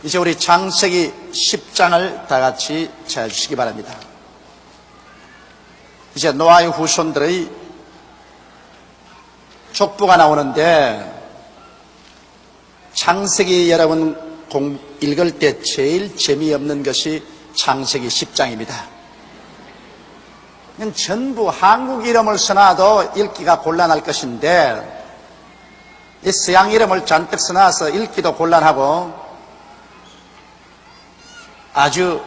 이제 우리 창세기 10장을 다 같이 찾아주시기 바랍니다. 이제 노아의 후손들의 족보가 나오는데, 창세기 여러분 읽을 때 제일 재미없는 것이 창세기 10장입니다. 전부 한국 이름을 써놔도 읽기가 곤란할 것인데, 이 서양 이름을 잔뜩 써놔서 읽기도 곤란하고 아주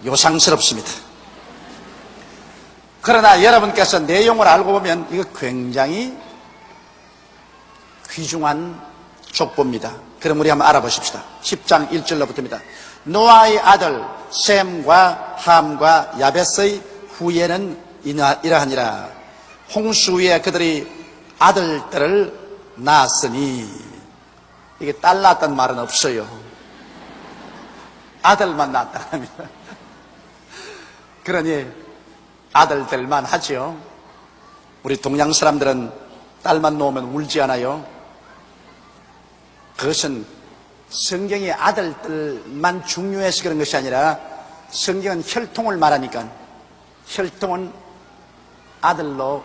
요상스럽습니다. 그러나 여러분께서 내용을 알고 보면 이거 굉장히 귀중한 족보입니다. 그럼 우리 한번 알아보십시다. 10장 1절로부터입니다. 노아의 아들 셈과 함과 야벳의 후예는 이러하니라. 홍수 위에 그들이 아들들을 낳았으니, 이게 딸 낳았다는 말은 없어요. 아들만 낳았다 합니다. 그러니 아들들만 하죠. 우리 동양 사람들은 딸만 놓으면 울지 않아요. 그것은 성경이 아들들만 중요해서 그런 것이 아니라, 성경은 혈통을 말하니까 혈통은 아들로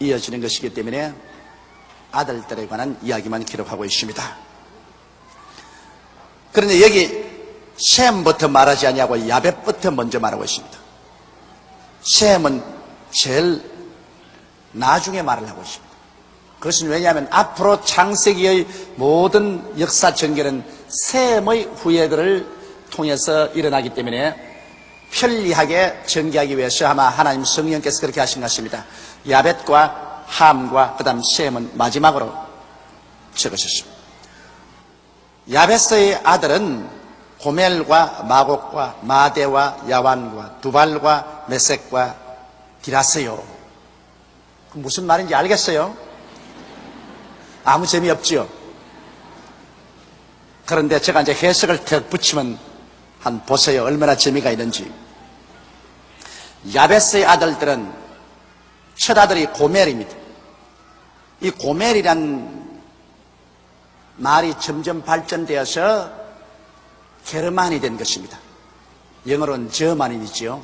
이어지는 것이기 때문에 아들들에 관한 이야기만 기록하고 있습니다. 그런데 여기 셈부터 말하지 아니하고 야벳부터 먼저 말하고 있습니다. 셈은 제일 나중에 말을 하고 있습니다. 그것은 왜냐하면 앞으로 창세기의 모든 역사 전개는 셈의 후예들을 통해서 일어나기 때문에 편리하게 전개하기 위해서 아마 하나님 성령께서 그렇게 하신 것 같습니다. 야벳과 함과 그 다음 셈은 마지막으로 적으셨습니다. 야벳의 아들은 고멜과 마곡과 마대와 야완과 두발과 메섹과 디라세요. 무슨 말인지 알겠어요? 아무 재미없지요? 그런데 제가 이제 해석을 턱 붙이면 한 보세요. 얼마나 재미가 있는지. 야벳의 아들들은 첫 아들이 고멜입니다. 이 고멜이란 말이 점점 발전되어서 게르만이 된 것입니다. 영어로는 저만인이지요.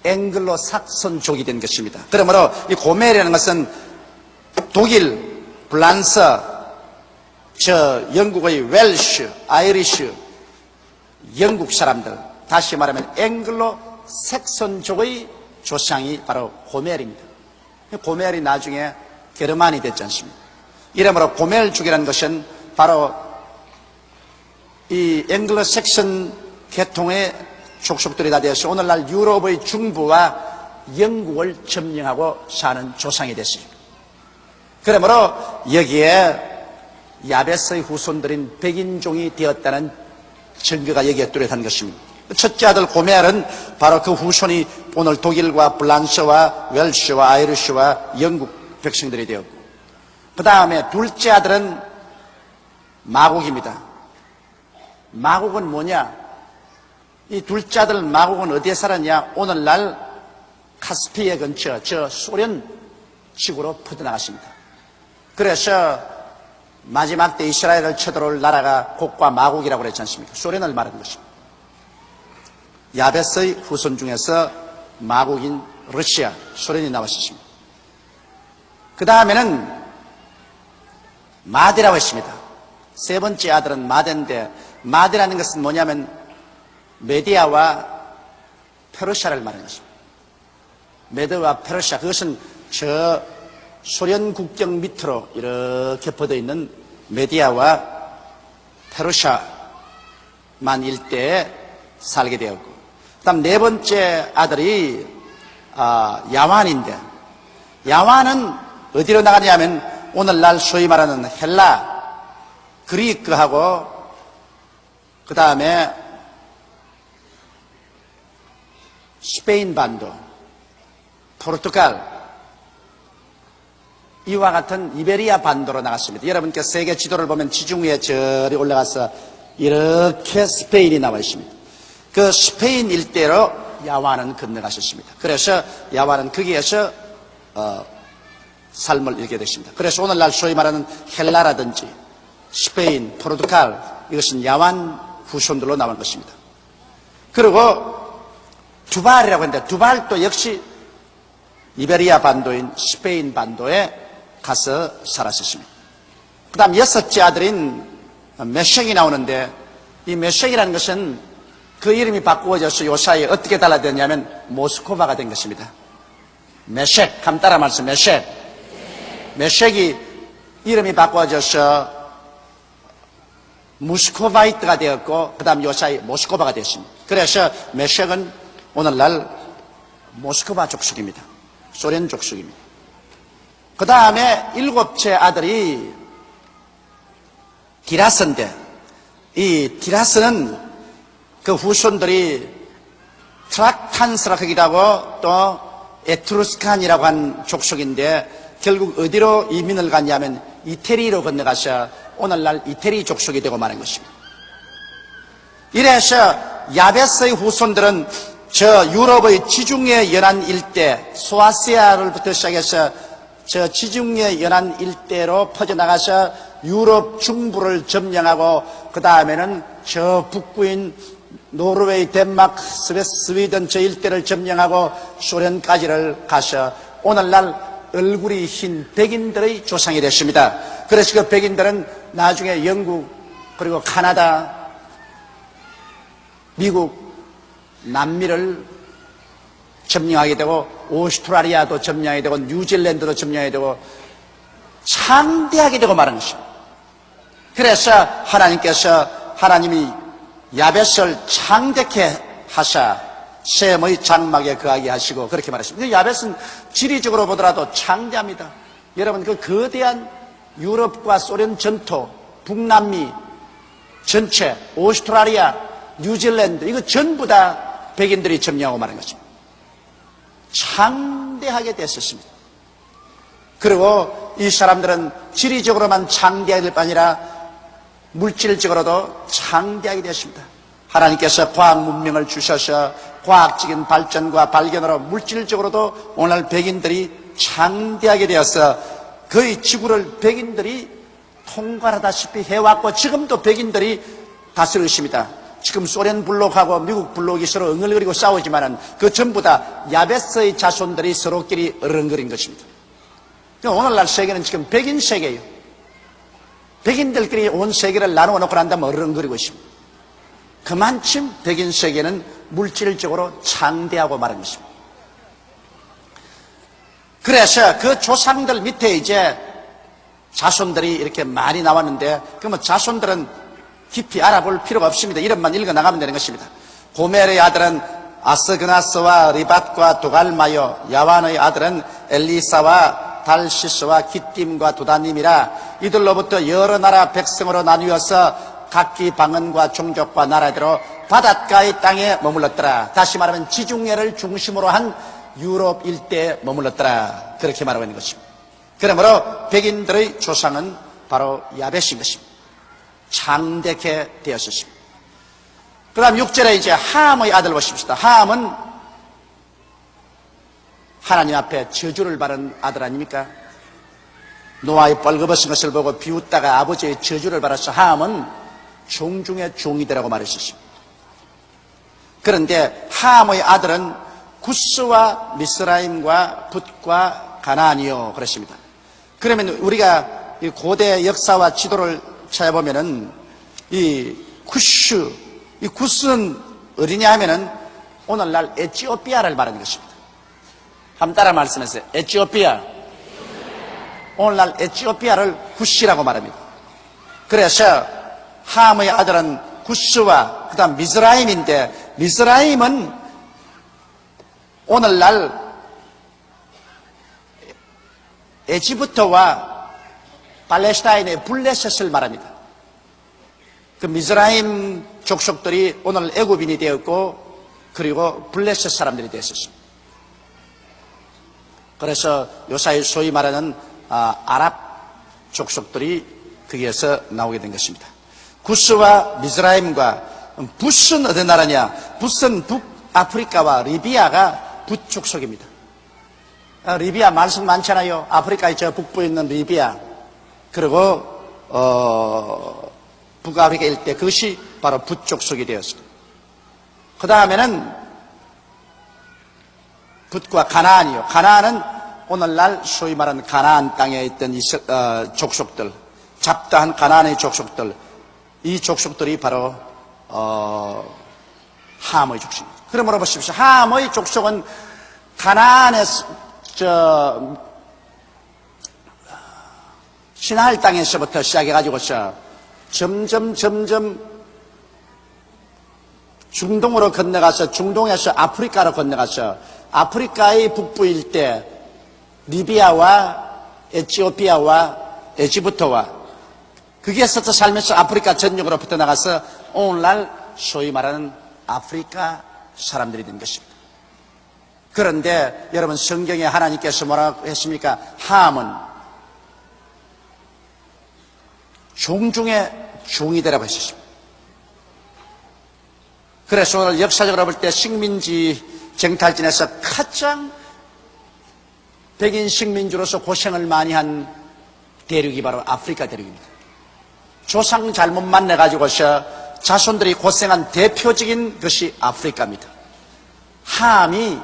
앵글로 삭선족이 된 것입니다. 그러므로 이 고멜이라는 것은 독일, 프랑스, 영국의 웰시, 아이리쉬, 영국 사람들, 다시 말하면 앵글로 색선족의 조상이 바로 고멜입니다. 고멜이 나중에 게르만이 됐지 않습니까? 이러므로 고멜족이라는 것은 바로 이 앵글로 색선 계통의 족속들이 다 되어서 오늘날 유럽의 중부와 영국을 점령하고 사는 조상이 됐습니다. 그러므로 여기에 야벳의 후손들인 백인종이 되었다는 증거가 여기에 뚜렷한 것입니다. 첫째 아들 고멜은 바로 그 후손이 오늘 독일과 프랑스와 웰시와 아이리쉬와 영국 백성들이 되었고, 그 다음에 둘째 아들은 마곡입니다. 마곡은 뭐냐? 이 둘째 아들 마곡은 어디에 살았냐? 오늘날 카스피해 근처 저 소련 지구로 퍼져나갔습니다. 그래서 마지막 때 이스라엘을 쳐들어올 나라가 곡과 마곡이라고 그랬지 않습니까? 소련을 말하는 것입니다. 야벳의 후손 중에서 마곡인 러시아, 소련이 나왔습니다. 그 다음에는 마대라고 했습니다. 세 번째 아들은 마대인데, 마대라는 것은 뭐냐면 메디아와 페르시아를 말하는 것입니다. 메드와 페르시아, 그것은 저 소련 국경 밑으로 이렇게 뻗어 있는 메디아와 페르시아만 일대에 살게 되었고, 그 다음 네 번째 아들이 야완인데, 야완은 어디로 나가냐면 오늘날 소위 말하는 헬라, 그리크하고 그 다음에 스페인 반도, 포르투갈, 이와 같은 이베리아 반도로 나갔습니다. 여러분께 세계 지도를 보면 지중 위에 저리 올라가서 이렇게 스페인이 나와 있습니다. 그 스페인 일대로 야완은 건너가셨습니다. 그래서 야완은 거기에서 삶을 잃게 됐습니다. 그래서 오늘날 소위 말하는 헬라라든지 스페인, 포르투갈, 이것은 야완 후손들로 나온 것입니다. 그리고 두발이라고 했는데 두발도 역시 이베리아 반도인 스페인 반도에 가서 살았었습니다. 그 다음 여섯째 아들인 메셴이 나오는데 이 메셴이라는 것은 그 이름이 바꾸어져서 요 사이에 어떻게 달라졌냐면 모스코바가 된 것입니다. 메셴, 감 따라 말씀, 메셴. 메셴이 이름이 바꾸어져서 무스코바이트가 되었고 그 다음 요 사이 모스코바가 됐습니다. 그래서 메셴은 오늘날 모스코바 족속입니다. 소련 족속입니다. 그 다음에 일곱째 아들이 디라스인데 이 디라스는 그 후손들이 트락탄스라 하기도 하고 또 에트루스칸이라고 한 족속인데 결국 어디로 이민을 갔냐면 이태리로 건너가서 오늘날 이태리 족속이 되고 마는 것입니다. 이래서 야베스의 후손들은 저 유럽의 지중해 연안 일대 소아시아를부터 시작해서 저 지중해 연안 일대로 퍼져나가서 유럽 중부를 점령하고 그 다음에는 저 북부인 노르웨이, 덴마크, 스웨덴 저 일대를 점령하고 소련까지를 가서 오늘날 얼굴이 흰 백인들의 조상이 됐습니다. 그래서 그 백인들은 나중에 영국 그리고 카나다, 미국, 남미를 점령하게 되고 오스트라리아도 점령하게 되고 뉴질랜드도 점령하게 되고 창대하게 되고 말하는 것입니다. 그래서 하나님이 야벳을 창대케 하사 셈의 장막에 거하게 하시고 그렇게 말했습니다. 야벳은 지리적으로 보더라도 창대합니다. 여러분 그 거대한 유럽과 소련 전토, 북남미 전체, 오스트라리아, 뉴질랜드 이거 전부 다 백인들이 점령하고 말한 것입니다. 창대하게 됐었습니다. 그리고 이 사람들은 지리적으로만 창대할 뿐 아니라 물질적으로도 창대하게 됐습니다. 하나님께서 과학 문명을 주셔서 과학적인 발전과 발견으로 물질적으로도 오늘 백인들이 창대하게 되어서 거의 지구를 백인들이 통괄하다시피 해왔고 지금도 백인들이 다스리고 있습니다. 지금 소련 블록하고 미국 블록이 서로 응얼거리고 싸우지만은 그 전부 다 야베스의 자손들이 서로끼리 어른거린 것입니다. 오늘날 세계는 지금 백인 세계예요. 백인들끼리 온 세계를 나누어 놓고 난 다음에 어른거리고 있습니다. 그만큼 백인 세계는 물질적으로 창대하고 말한 것입니다. 그래서 그 조상들 밑에 이제 자손들이 이렇게 많이 나왔는데 그러면 자손들은 깊이 알아볼 필요가 없습니다. 이름만 읽어 나가면 되는 것입니다. 고멜의 아들은 아스그나스와 리밧과 두갈마요, 야완의 아들은 엘리사와 달시스와 기띔과 두다님이라 이들로부터 여러 나라 백성으로 나뉘어서 각기 방언과 종족과 나라대로 바닷가의 땅에 머물렀더라. 다시 말하면 지중해를 중심으로 한 유럽 일대에 머물렀더라. 그렇게 말하고 있는 것입니다. 그러므로 백인들의 조상은 바로 야벳인 것입니다. 창대케 되었습니다. 그 다음 6절에 이제 함의 아들 보십시다. 함은 하나님 앞에 저주를 받은 아들 아닙니까? 노아의 뻘거벗은 것을 보고 비웃다가 아버지의 저주를 받아서 함은 종 중에 종이 되라고 말했습니다. 그런데 함의 아들은 구스와 미스라임과 붓과 가나안이요 그랬습니다. 그러면 우리가 이 고대 역사와 지도를 찾아보면은 이 구스는 어디냐 하면은 오늘날 에티오피아를 말하는 것입니다. 한번 따라 말씀하세요. 에티오피아. 오늘날 에티오피아를 구시라고 말합니다. 그래서 함의 아들은 구스와 그 다음 미스라임인데 미스라임은 오늘날 에지부트와 팔레스타인의 블레셋을 말합니다. 그 미스라임 족속들이 오늘 애굽인이 되었고 그리고 블레셋 사람들이 되었습니다. 그래서 요사이 소위 말하는 아랍 족속들이 거기에서 나오게 된 것입니다. 구스와 미스라임과 붓은 어느 나라냐? 붓은 북아프리카와 리비아가 붓 족속입니다. 리비아 말씀 많잖아요. 아프리카의 저 북부에 있는 리비아. 그리고 북아프리카 일대, 그것이 바로 붓족속이 되었습니다. 그 다음에는 붓과 가나안이요. 가나안은 오늘날 소위 말하는 가나안 땅에 있던 이 족속들, 잡다한 가나안의 족속들, 이 족속들이 바로 함의 족속입니다. 그러므로 보십시오. 함의 족속은 가나안의 시나할 땅에서부터 시작해가지고서 점점 중동으로 건너가서 중동에서 아프리카로 건너가서 아프리카의 북부 일대 리비아와 에티오피아와 에지부트와 거기에서 살면서 아프리카 전역으로 붙어나가서 오늘날 소위 말하는 아프리카 사람들이 된 것입니다. 그런데 여러분 성경에 하나님께서 뭐라고 했습니까? 함은 종 중에 종이 되라고 했습니다. 그래서 오늘 역사적으로 볼 때 식민지 정탈진에서 가장 백인 식민지로서 고생을 많이 한 대륙이 바로 아프리카 대륙입니다. 조상 잘못 만나가지고서 자손들이 고생한 대표적인 것이 아프리카입니다. 함이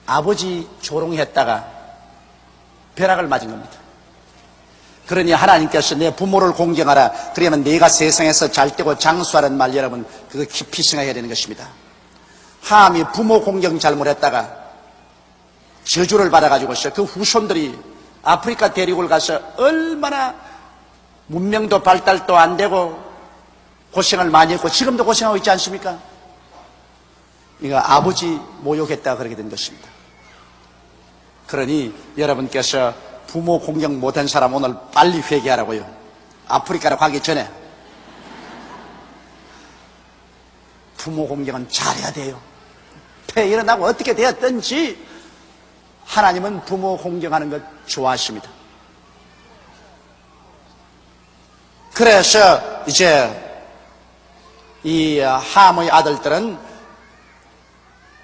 아버지 조롱했다가 벼락을 맞은 겁니다. 그러니 하나님께서 내 부모를 공경하라. 그러면 내가 세상에서 잘되고 장수하라는 말 여러분 그거 깊이 생각해야 되는 것입니다. 함이 부모 공경 잘못했다가 저주를 받아가지고서 그 후손들이 아프리카 대륙을 가서 얼마나 문명도 발달도 안 되고 고생을 많이 했고 지금도 고생하고 있지 않습니까? 이거 아버지 모욕했다가 그렇게 된 것입니다. 그러니 여러분께서 부모 공경 못한 사람 오늘 빨리 회개하라고요. 아프리카로 가기 전에 부모 공경은 잘해야 돼요. 폐 일어나고 어떻게 되었든지 하나님은 부모 공경하는 것 좋아하십니다. 그래서 이제 이 함의 아들들은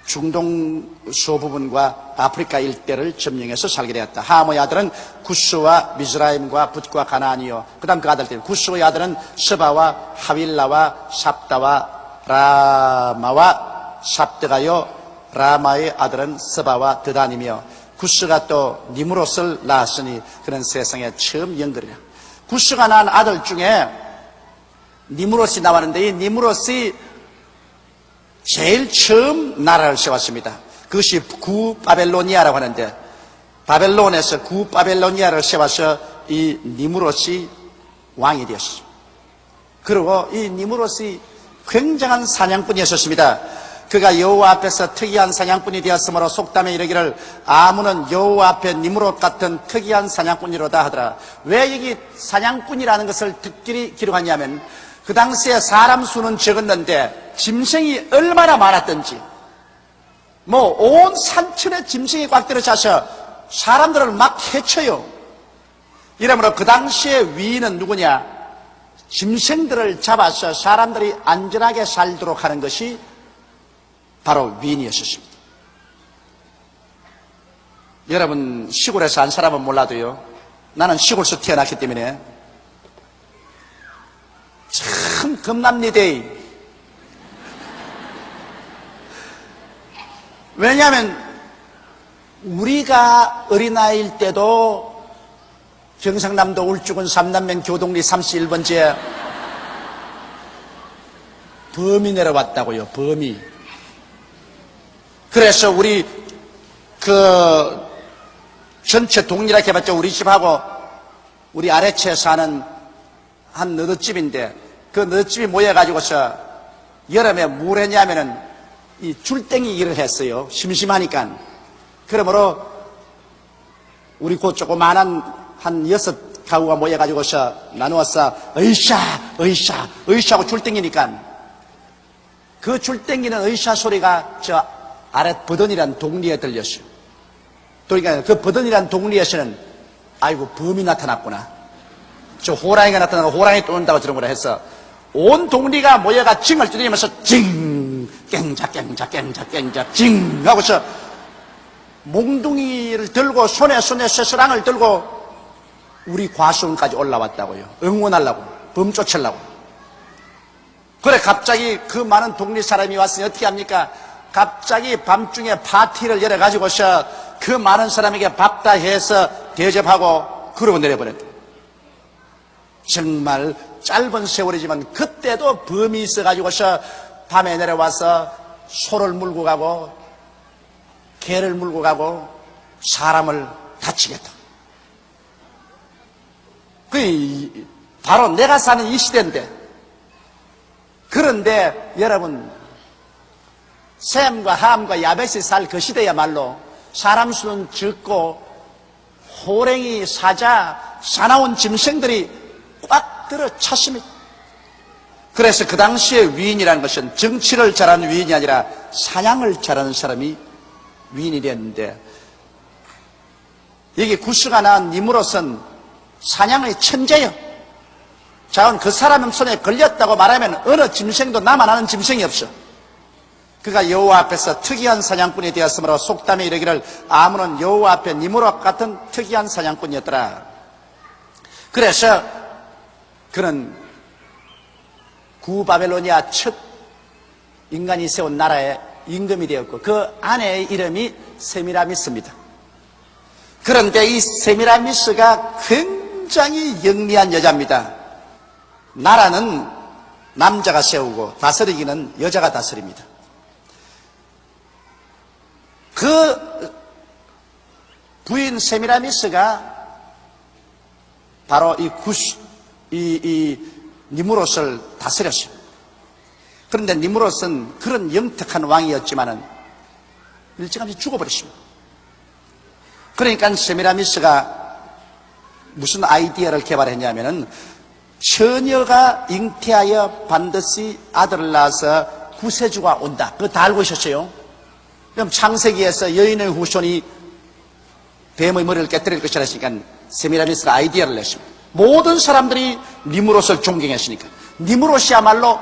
중동 소부분과 아프리카 일대를 점령해서 살게 되었다. 함의 아들은 구스와 미즈라임과 붓과 가나안이요. 그 다음 그 아들들 구스의 아들은 스바와 하윌라와 삽다와 라마와 삽드가요. 라마의 아들은 스바와 드단이며 구스가 또 니무롯을 낳았으니 그는 세상에 처음 영거리라. 구스가 낳은 아들 중에 니무롯이 나왔는데 이 니무롯이 제일 처음 나라를 세웠습니다. 그것이 구바벨로니아라고 하는데 바벨론에서 구바벨로니아를 세워서 이 니무롯이 왕이 되었습니다. 그리고 이 니무롯이 굉장한 사냥꾼이었습니다. 그가 여호와 앞에서 특이한 사냥꾼이 되었으므로 속담에 이르기를 아문은 여호와 앞에 니무롯 같은 특이한 사냥꾼이로다 하더라. 왜 여기 사냥꾼이라는 것을 특별히 기록하냐면 그 당시에 사람 수는 적었는데 짐승이 얼마나 많았던지 뭐 온 산천에 짐승이 꽉 들어차서 사람들을 막 해쳐요. 이러므로 그 당시에 위인은 누구냐? 짐승들을 잡아서 사람들이 안전하게 살도록 하는 것이 바로 위인이었습니다. 여러분 시골에 산 사람은 몰라도요. 나는 시골에서 태어났기 때문에 참 겁납니다. 왜냐하면 우리가 어린아이일 때도 경상남도 울주군 삼남면 교동리 31번지에 범이 내려왔다고요. 범이. 그래서 우리 전체 동리라 해봤자 우리 집하고 우리 아래채에 사는 한 너릇집인데 그 너릇집이 모여가지고서 여름에 뭘 했냐면은 이 줄땡이 일을 했어요. 심심하니까. 그러므로 우리 그 조그만한 한 6가구가 모여가지고서 나누어서 으쌰하고 줄땡기니까 그 줄땡기는 으쌰 소리가 저 아래 버든이란 동리에 들렸어요. 그러니까 그 버든이란 동리에서는 아이고 범이 나타났구나. 저 호랑이가 나타나고 호랑이 또 온다고 저런 거라 해서 온 동리가 모여가 징을 두드리면서 징 깽자 징 하고서 몽둥이를 들고 손에 쇠스랑을 들고 우리 과수원까지 올라왔다고요. 응원하려고. 범쫓으려고. 그래 갑자기 그 많은 독립 사람이 왔으니 어떻게 합니까? 갑자기 밤중에 파티를 열어가지고서 그 많은 사람에게 밥 다 해서 대접하고 그러고 내려버렸다. 정말 짧은 세월이지만 그때도 범이 있어가지고서 밤에 내려와서 소를 물고 가고 개를 물고 가고 사람을 다치겠다. 그 바로 내가 사는 이 시대인데, 그런데 여러분 샘과 함과 야벳이 살 그 시대야말로 사람 수는 적고 호랭이, 사자, 사나운 짐승들이 꽉 들어 찼습니다. 그래서 그 당시에 위인이라는 것은 정치를 잘하는 위인이 아니라 사냥을 잘하는 사람이 위인이 됐는데, 여기 구스가 낳은 니므롯은 사냥의 천재요. 자, 그 사람 손에 걸렸다고 말하면 어느 짐승도 나만 아는 짐승이 없어. 그가 여호와 앞에서 특이한 사냥꾼이 되었으므로 속담에 이르기를 아문은 여호와 앞에 니므롯 같은 특이한 사냥꾼이었더라. 그래서 그는 구바벨로니아 첫 인간이 세운 나라의 임금이 되었고 그 아내의 이름이 세미라미스입니다. 그런데 이 세미라미스가 굉장히 영리한 여자입니다. 나라는 남자가 세우고 다스리기는 여자가 다스립니다. 그 부인 세미라미스가 바로 이 니므롯을 다스렸어요. 그런데 니므롯은 그런 영특한 왕이었지만은 일찌감치 죽어버렸습니다. 그러니까 세미라미스가 무슨 아이디어를 개발했냐면은 처녀가 잉태하여 반드시 아들을 낳아서 구세주가 온다. 그거 다 알고 있었어요. 그럼 창세기에서 여인의 후손이 뱀의 머리를 깨뜨릴 것이라 했으니까 세미라미스가 아이디어를 냈습니다. 모든 사람들이 니므롯을 존경했으니까. 니므롯이야말로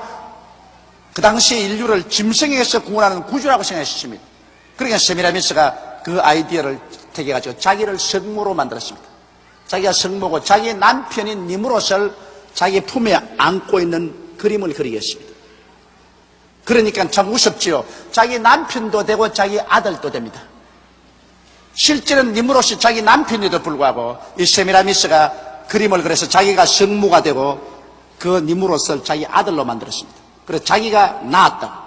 그 당시 인류를 짐승에게서 구원하는 구주라고 생각했습니다. 그러니까 세미라미스가 그 아이디어를 택해가지고 자기를 성모로 만들었습니다. 자기가 성모고 자기 남편인 니므롯을 자기 품에 안고 있는 그림을 그리겠습니다. 그러니까 참 무섭지요. 자기 남편도 되고 자기 아들도 됩니다. 실제는 니므롯이 자기 남편에도 불구하고 이 세미라미스가 그림을 그려서 자기가 성모가 되고 그 니므롯을 자기 아들로 만들었습니다. 그래서 자기가 낳았다고.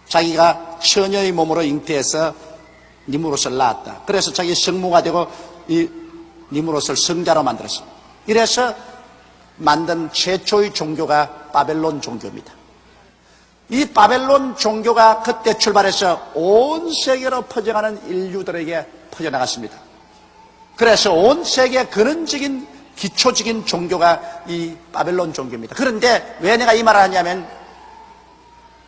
자기가 처녀의 몸으로 잉태해서 니므롯을 낳았다. 그래서 자기 성모가 되고 이 니므롯을 성자로 만들었습니다. 이래서 만든 최초의 종교가 바벨론 종교입니다. 이 바벨론 종교가 그때 출발해서 온 세계로 퍼져가는 인류들에게 퍼져나갔습니다. 그래서 온 세계 근원적인 기초적인 종교가 이 바벨론 종교입니다. 그런데 왜 내가 이 말을 하냐면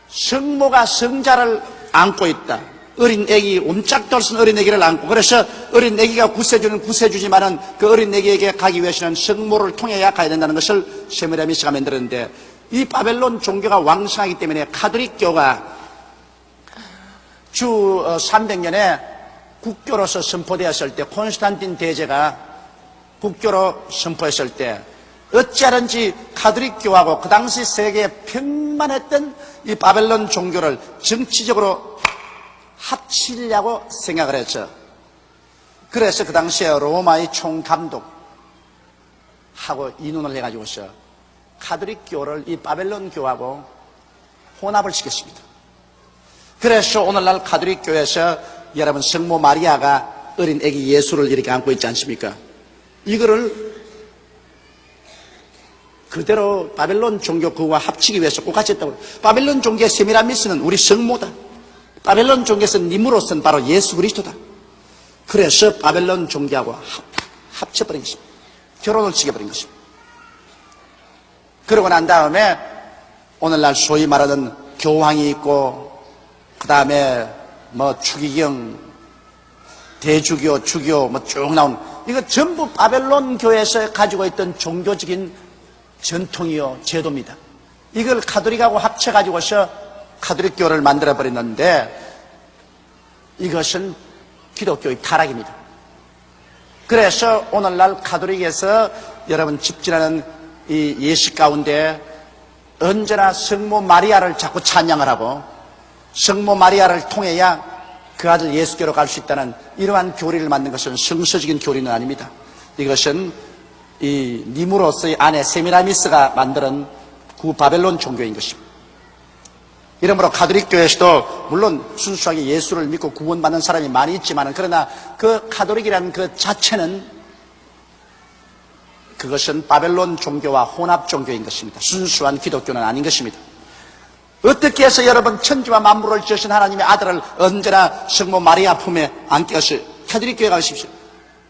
성모가 성자를 안고 있다. 어린 애기, 옴짝돌선 어린 애기를 안고, 그래서 어린 애기가 구세주는 구세주지만은 그 어린 애기에게 가기 위해서는 성모를 통해야 가야 된다는 것을 세미라미스가 만들었는데, 이 바벨론 종교가 왕성하기 때문에 카톨릭교가 주 300년에 국교로서 선포되었을 때, 콘스탄틴 대제가 국교로 선포했을 때 어찌하든지 카톨릭교하고 그 당시 세계에 평만했던 이 바벨론 종교를 정치적으로 합치려고 생각을 했죠. 그래서 그 당시에 로마의 총감독하고 인원을 해가지고서 카톨릭교를 이 바벨론교하고 혼합을 시켰습니다. 그래서 오늘날 카톨릭교에서 여러분 성모 마리아가 어린 애기 예수를 이렇게 안고 있지 않습니까? 이거를 그대로 바벨론 종교 그와 합치기 위해서 꼭 같이 했다고. 바벨론 종교의 세미라미스는 우리 성모다. 바벨론 종교에서 니므롯은 바로 예수 그리스도다. 그래서 바벨론 종교하고 합쳐버린 것입니다. 결혼을 시켜버린 것입니다. 그러고 난 다음에 오늘날 소위 말하는 교황이 있고 그 다음에 뭐 추기경, 대주교, 주교 뭐 쭉 나온 이거 전부 바벨론 교회에서 가지고 있던 종교적인 전통이요 제도입니다. 이걸 카톨릭하고 합쳐가지고서 카톨릭교를 만들어버렸는데 이것은 기독교의 타락입니다. 그래서 오늘날 카톨릭에서 여러분 집진하는 이 예식 가운데 언제나 성모 마리아를 자꾸 찬양을 하고 성모 마리아를 통해야 그 아들 예수께로 갈 수 있다는 이러한 교리를 만든 것은 성서적인 교리는 아닙니다. 이것은 이 니무로스의 아내 세미라미스가 만든 구바벨론 종교인 것입니다. 이러므로 가톨릭 교회에서도 물론 순수하게 예수를 믿고 구원받는 사람이 많이 있지만 그러나 그 가톨릭이라는 그 자체는 그것은 바벨론 종교와 혼합 종교인 것입니다. 순수한 기독교는 아닌 것입니다. 어떻게 해서 여러분 천지와 만물을 지으신 하나님의 아들을 언제나 성모 마리아 품에 안게 하실 가톨릭 교회 가십시오.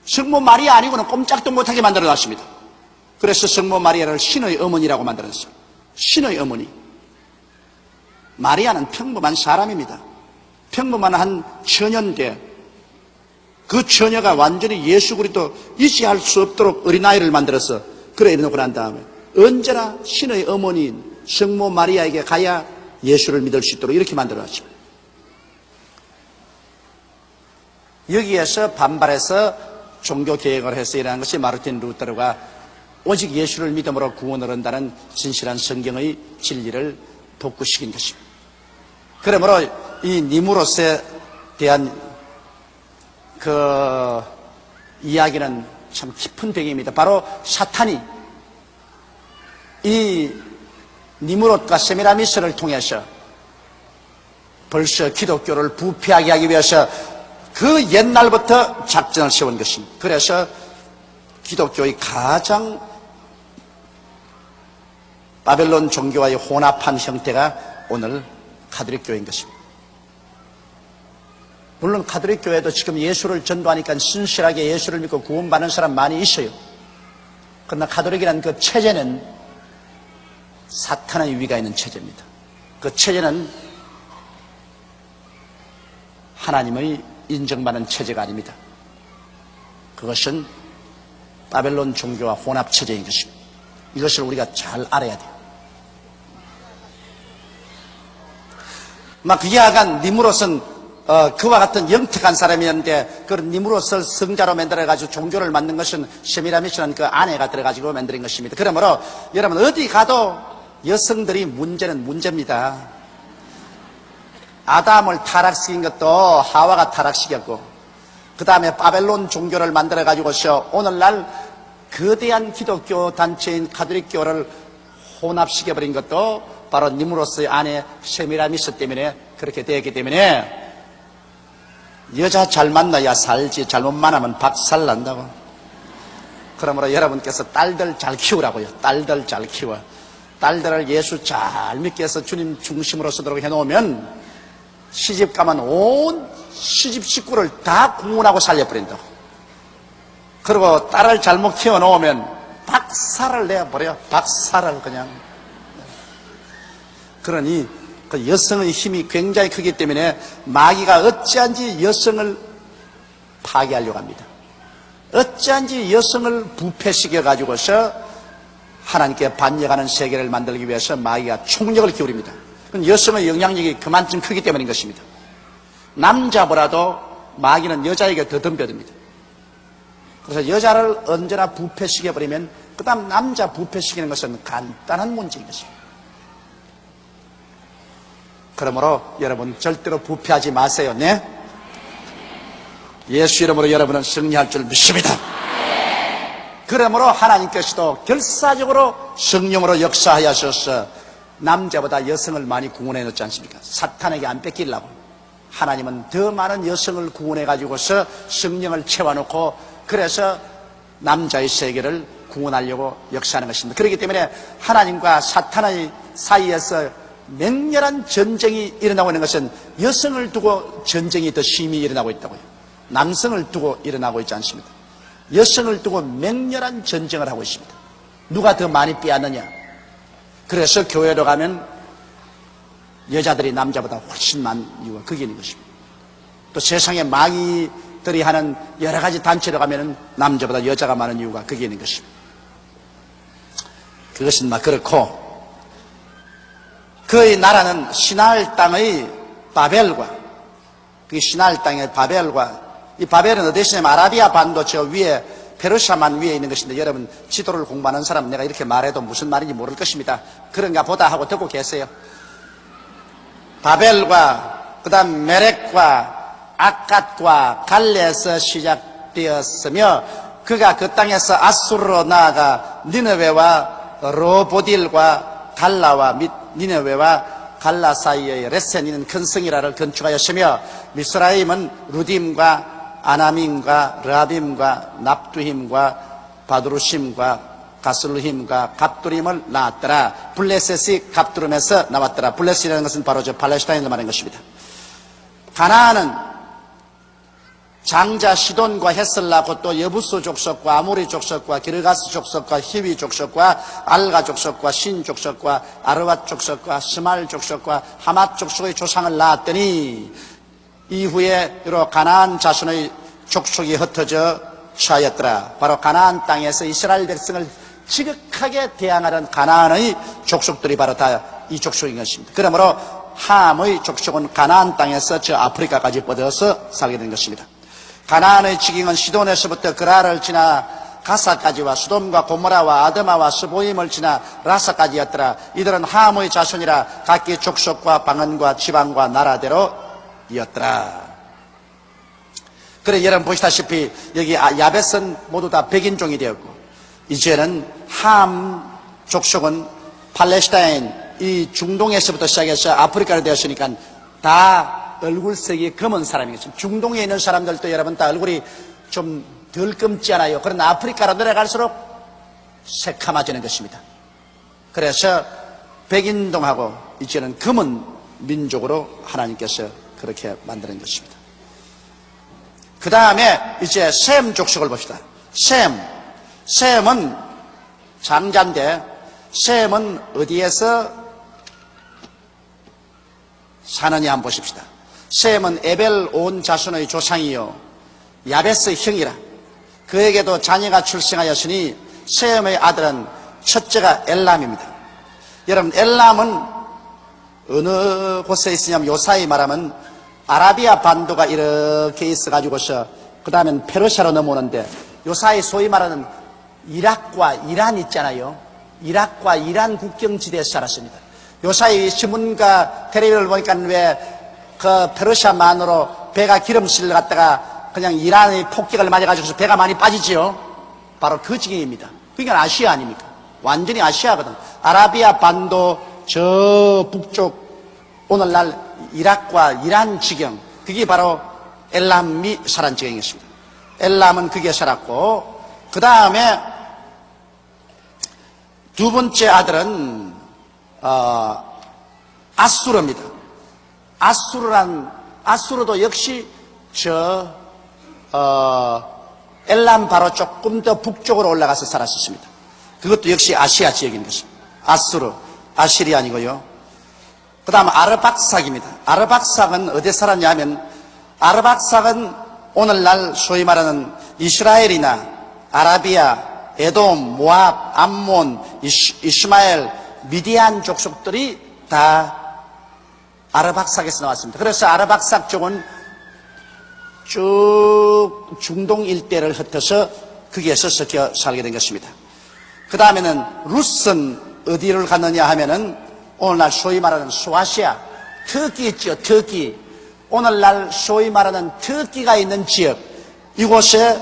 성모 마리아 아니고는 꼼짝도 못하게 만들어 놨습니다. 그래서 성모 마리아를 신의 어머니라고 만들었어요. 신의 어머니. 마리아는 평범한 사람입니다. 평범한 한 처녀인데 그 처녀가 완전히 예수 그리스도 의지할 수 없도록 어린아이를 만들어서 그래 이러고 난 다음에 언제나 신의 어머니인 성모 마리아에게 가야 예수를 믿을 수 있도록 이렇게 만들어놨습니다. 여기에서 반발해서 종교 개혁을 해서 일어난 것이 마르틴 루터가 오직 예수를 믿음으로 구원을 얻는다는 진실한 성경의 진리를 복구시킨 것입니다. 그러므로 이 니무롯에 대한 그 이야기는 참 깊은 배경입니다. 바로 사탄이 이 니무롯과 세미라미스를 통해서 벌써 기독교를 부패하게 하기 위해서 그 옛날부터 작전을 세운 것입니다. 그래서 기독교의 가장 바벨론 종교와의 혼합한 형태가 오늘 가톨릭 교회인 것입니다. 물론 가톨릭 교회도 지금 예수를 전도하니까 신실하게 예수를 믿고 구원받는 사람 많이 있어요. 그러나 가톨릭이라는 그 체제는 사탄의 위가 있는 체제입니다. 그 체제는 하나님의 인정받는 체제가 아닙니다. 그것은 바벨론 종교와 혼합 체제인 것입니다. 이것을 우리가 잘 알아야 돼요. 막 이하간 니무롯은 그와 같은 영특한 사람이었는데 그런 니무롯을 성자로 만들어가지고 종교를 만든 것은 세미라미스라는 그 아내가 들어가지고 만든 것입니다. 그러므로 여러분 어디 가도 여성들이 문제는 문제입니다. 아담을 타락시킨 것도 하와가 타락시켰고 그 다음에 바벨론 종교를 만들어가지고서 오늘날 거대한 기독교 단체인 가톨릭교를 혼합시켜버린 것도 바로 니무롯의 아내 세미라미스 때문에 그렇게 되었기 때문에 여자 잘 만나야 살지 잘못 만나면 박살난다고. 그러므로 여러분께서 딸들 잘 키우라고요. 딸들 잘 키워. 딸들을 예수 잘 믿게 해서 주님 중심으로 서도록 해놓으면 시집 가면 온 시집 식구를 다 구원하고 살려버린다고. 그리고 딸을 잘못 키워놓으면 박살을 내버려. 박살을 그냥. 그러니 그 여성의 힘이 굉장히 크기 때문에 마귀가 어찌한지 여성을 파괴하려고 합니다. 어찌한지 여성을 부패시켜가지고서 하나님께 반역하는 세계를 만들기 위해서 마귀가 총력을 기울입니다. 그건 여성의 영향력이 그만큼 크기 때문인 것입니다. 남자보다도 마귀는 여자에게 더 덤벼듭니다. 그래서 여자를 언제나 부패시켜버리면 그 다음 남자 부패시키는 것은 간단한 문제인 것입니다. 그러므로 여러분 절대로 부패하지 마세요. 네? 예수 이름으로 여러분은 승리할 줄 믿습니다. 그러므로 하나님께서도 결사적으로 성령으로 역사하셔서 남자보다 여성을 많이 구원해 놓지 않습니까? 사탄에게 안 뺏기려고. 하나님은 더 많은 여성을 구원해 가지고서 성령을 채워놓고 그래서 남자의 세계를 구원하려고 역사하는 것입니다. 그렇기 때문에 하나님과 사탄의 사이에서 맹렬한 전쟁이 일어나고 있는 것은 여성을 두고 전쟁이 더 심히 일어나고 있다고요. 남성을 두고 일어나고 있지 않습니다. 여성을 두고 맹렬한 전쟁을 하고 있습니다. 누가 더 많이 빼앗느냐. 그래서 교회로 가면 여자들이 남자보다 훨씬 많은 이유가 그게 있는 것입니다. 또 세상에 마귀들이 하는 여러 가지 단체로 가면 남자보다 여자가 많은 이유가 그게 있는 것입니다. 그것은 막 그렇고 그의 나라는 시나을 땅의 바벨과 그 시나을 땅의 바벨과 이 바벨은 어디 있냐면 아라비아 반도 저 위에 페르시아만 위에 있는 것인데 여러분 지도를 공부하는 사람 내가 이렇게 말해도 무슨 말인지 모를 것입니다. 그런가 보다 하고 듣고 계세요. 바벨과 그 다음 메렉과 아갓과 갈레에서 시작되었으며 그가 그 땅에서 아수르로 나아가 니느웨와 로보딜과 갈라와 및 니느웨와 갈라 사이의 레센이는 큰 성이라를 건축하였으며 미스라임은 루딤과 아나밈과 르아빔과 납두힘과 바두루심과 가슬루힘과 갑두림을 낳았더라. 블레셋이 갑두름에서 나왔더라. 블레셋이라는 것은 바로 저 팔레스타인을 말하는 것입니다. 가나안은 장자 시돈과 헤슬라고 또 여부스 족속과 아모리 족속과 기르가스 족속과 히위 족속과 알가 족속과 신 족속과 아르밧 족속과 스말 족속과 하맛 족속의 조상을 낳았더니 이후에 여러 가나안 자손의 족속이 흩어져 차였더라. 바로 가나안 땅에서 이스라엘 백성을 지극하게 대항하는 가나안의 족속들이 바로 다 이 족속인 것입니다. 그러므로 함의 족속은 가나안 땅에서 저 아프리카까지 뻗어서 살게 된 것입니다. 가나안의 지경은 시돈에서부터 그라를 지나 가사까지와 수돔과 고모라와 아드마와 스보임을 지나 라사까지였더라. 이들은 함의 자손이라 각기 족속과 방언과 지방과 나라대로 이었더라. 그래 여러분 보시다시피 여기 야벳은 모두 다 백인종이 되었고 이제는 함 족속은 팔레스타인 이 중동에서부터 시작해서 아프리카로 되었으니까 다 얼굴색이 검은 사람이겠습니다. 중동에 있는 사람들도 여러분 다 얼굴이 좀 덜 검지 않아요. 그러나 아프리카로 내려갈수록 새카마지는 것입니다. 그래서 백인동하고 이제는 검은 민족으로 하나님께서 그렇게 만드는 것입니다. 그 다음에 이제 셈 족속을 봅시다. 셈은 장자인데 셈은 어디에서 사느냐 한번 보십시다. 셈은 에벨 온 자손의 조상이요 야벳의 형이라. 그에게도 자녀가 출생하였으니 셈의 아들은 첫째가 엘람입니다. 여러분 엘람은 어느 곳에 있으냐면 요사이 말하면 아라비아 반도가 이렇게 있어가지고서 그 다음엔 페르시아로 넘어오는데 요사이 소위 말하는 이락과 이란 있잖아요. 이락과 이란 국경지대에서 살았습니다. 요사이 신문과 텔레비를 보니까 왜 그 페르시아만으로 배가 기름실을 갖다가 그냥 이란의 폭격을 맞아가지고 배가 많이 빠지지요. 바로 그 지경입니다. 그러니까 아시아 아닙니까? 완전히 아시아거든. 아라비아 반도 저 북쪽 오늘날 이락과 이란 지경 그게 바로 엘람이 살한 지경이었습니다. 엘람은 그게 살았고 그 다음에 두 번째 아들은 아수르입니다. 아수르도 역시 엘람 바로 조금 더 북쪽으로 올라가서 살았었습니다. 그것도 역시 아시아 지역인 것입니다. 아시리 아니고요. 그 다음 아르박삭입니다. 아르박삭은 어디에 살았냐면 아르박삭은 오늘날 소위 말하는 이스라엘이나 아라비아, 에돔, 모압, 암몬, 이스마엘, 미디안 족속들이 다 아르박삭에서 나왔습니다. 그래서 아르박삭 쪽은 쭉 중동 일대를 흩어서 거기에서 섞여 살게 된 것입니다. 그 다음에는 룻은 어디를 갔느냐 하면은 오늘날 소위 말하는 소아시아, 터키 있죠, 터키. 오늘날 소위 말하는 터키가 있는 지역, 이곳에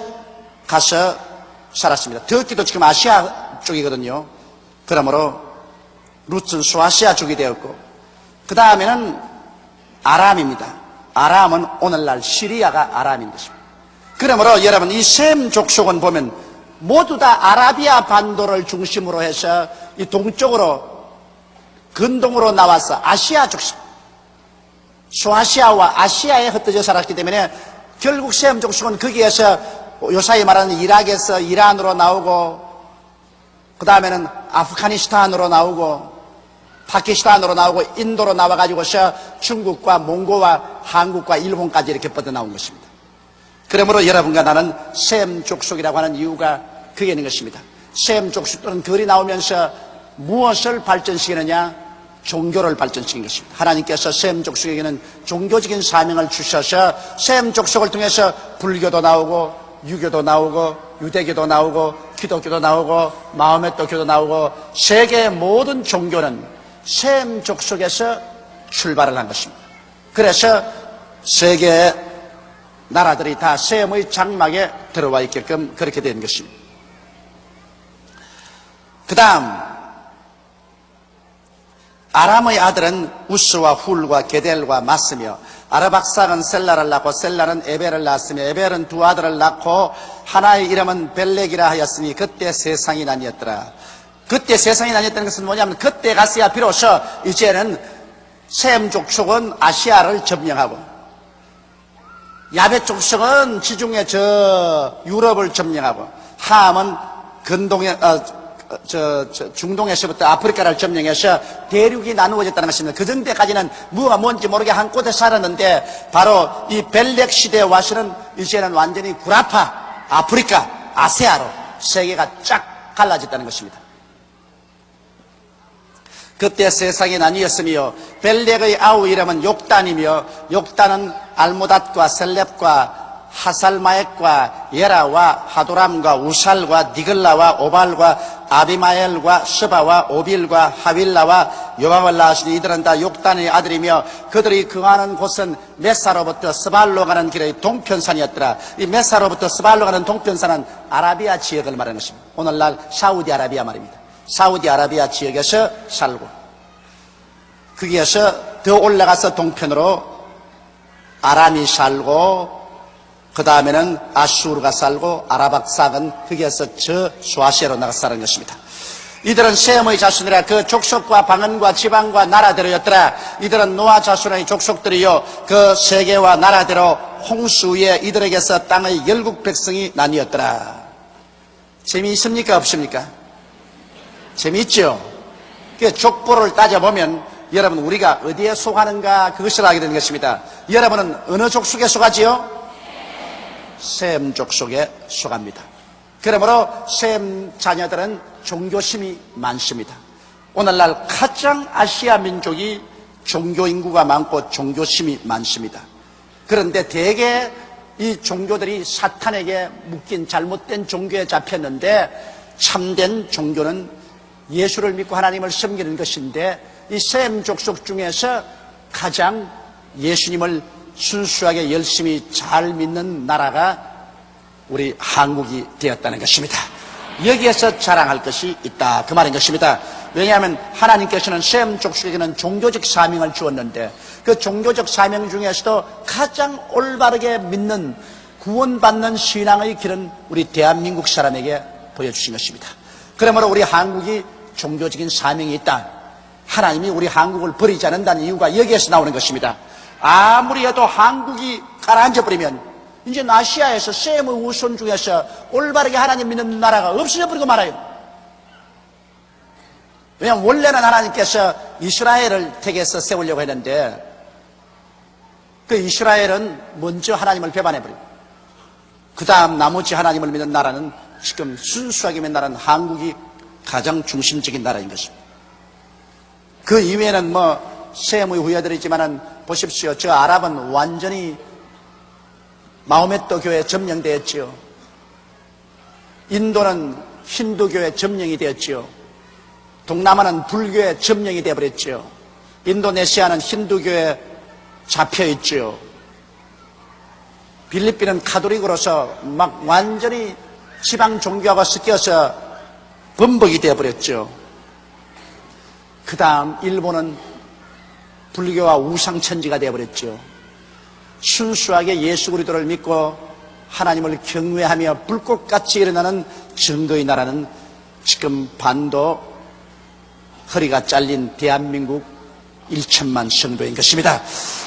가서 살았습니다. 터키도 지금 아시아 쪽이거든요. 그러므로 룻은 소아시아 쪽이 되었고, 그 다음에는 아람입니다. 아람은 오늘날 시리아가 아람인 것입니다. 그러므로 여러분 이 셈 족속은 보면 모두 다 아라비아 반도를 중심으로 해서 이 동쪽으로 근동으로 나와서 아시아 족속, 소아시아와 아시아에 흩어져 살았기 때문에 결국 셈 족속은 거기에서 요사이 말하는 이락에서 이란으로 나오고 그 다음에는 아프가니스탄으로 나오고 파키스탄으로 나오고 인도로 나와가지고서 중국과 몽고와 한국과 일본까지 이렇게 뻗어나온 것입니다. 그러므로 여러분과 나는 셈 족속이라고 하는 이유가 그게 있는 것입니다. 셈 족속들은 들이 나오면서 무엇을 발전시키느냐? 종교를 발전시킨 것입니다. 하나님께서 셈 족속에게는 종교적인 사명을 주셔서 셈 족속을 통해서 불교도 나오고 유교도 나오고 유대교도 나오고 기독교도 나오고 마호메트 교도 나오고 세계의 모든 종교는 셈 족속에서 출발을 한 것입니다. 그래서 세계의 나라들이 다 셈의 장막에 들어와 있게끔 그렇게 된 것입니다. 그 다음 아람의 아들은 우스와 훌과 게델과 맞으며 아르박삭은 셀라를 낳고 셀라는 에벨을 낳았으며 에벨은 두 아들을 낳고 하나의 이름은 벨렉이라 하였으니 그때 세상이 나뉘었더라. 그때 세상이 나뉘었다는 것은 뭐냐면 그때 가서야 비로소 이제는 셈 족속은 아시아를 점령하고 야벳 족속은 지중해 저 유럽을 점령하고 함은 근동에 중동에서부터 아프리카를 점령해서 대륙이 나누어졌다는 것입니다. 그 전때까지는 뭐가 뭔지 모르게 한 곳에 살았는데 바로 이 벨렉 시대에 와서는 이제는 완전히 구라파, 아프리카, 아세아로 세계가 쫙 갈라졌다는 것입니다. 그때 세상이 나뉘었으며 벨렉의 아우 이름은 욕단이며 욕단은 알모닷과 셀렙과 하살마액과 예라와 하도람과 우살과 니글라와 오발과 아비마엘과 스바와 오빌과 하윌라와 요밤을 낳으시니 이들은 다 욕단의 아들이며 그들이 거하는 곳은 메사로부터 스발로 가는 길의 동편산이었더라. 이 메사로부터 스발로 가는 동편산은 아라비아 지역을 말하는 것입니다. 오늘날 사우디아라비아 말입니다. 사우디아라비아 지역에서 살고 거기에서 더 올라가서 동편으로 아람이 살고 그 다음에는 아슈르가 살고 아라박삭은 거기에서 저 수아시아로 나가 사는 것입니다. 이들은 셈의 자손이라 그 족속과 방언과 지방과 나라대로였더라. 이들은 노아 자손의 족속들이요 그 세계와 나라대로 홍수 위에 이들에게서 땅의 열국 백성이 나뉘었더라. 재미있습니까 없습니까? 재미있죠. 그 족보를 따져보면 여러분 우리가 어디에 속하는가 그것을 알게 되는 것입니다. 여러분은 어느 족속에 속하지요? 셈 족속에 속합니다. 그러므로 셈 자녀들은 종교심이 많습니다. 오늘날 가장 아시아 민족이 종교 인구가 많고 종교심이 많습니다. 그런데 대개 이 종교들이 사탄에게 묶인 잘못된 종교에 잡혔는데 참된 종교는 예수를 믿고 하나님을 섬기는 것인데 이 셈 족속 중에서 가장 예수님을 순수하게 열심히 잘 믿는 나라가 우리 한국이 되었다는 것입니다. 여기에서 자랑할 것이 있다 그 말인 것입니다. 왜냐하면 하나님께서는 셈 족속에게는 종교적 사명을 주었는데 그 종교적 사명 중에서도 가장 올바르게 믿는 구원받는 신앙의 길은 우리 대한민국 사람에게 보여주신 것입니다. 그러므로 우리 한국이 종교적인 사명이 있다. 하나님이 우리 한국을 버리지 않는다는 이유가 여기에서 나오는 것입니다. 아무리 해도 한국이 가라앉아버리면 이제 아시아에서 셈의 후손 중에서 올바르게 하나님 믿는 나라가 없어져 버리고 말아요. 왜냐하면 원래는 하나님께서 이스라엘을 택해서 세우려고 했는데 그 이스라엘은 먼저 하나님을 배반해버리고 그 다음 나머지 하나님을 믿는 나라는 지금 순수하게 믿는 나라는 한국이 가장 중심적인 나라인 것입니다. 그 이외에는 셈의 후예들이지만은 보십시오. 저 아랍은 완전히 마호메트 교회에 점령되었지요. 인도는 힌두교에 점령이 되었지요. 동남아는 불교에 점령이 되어버렸지요. 인도네시아는 힌두교에 잡혀있지요. 필리핀은 카톨릭으로서 막 완전히 지방 종교하고 섞여서 범벅이 되어버렸죠. 그 다음 일본은 불교와 우상천지가 되어버렸죠. 순수하게 예수 그리스도를 믿고 하나님을 경외하며 불꽃같이 일어나는 증거의 나라는 지금 반도 허리가 잘린 대한민국 1천만 성도인 것입니다.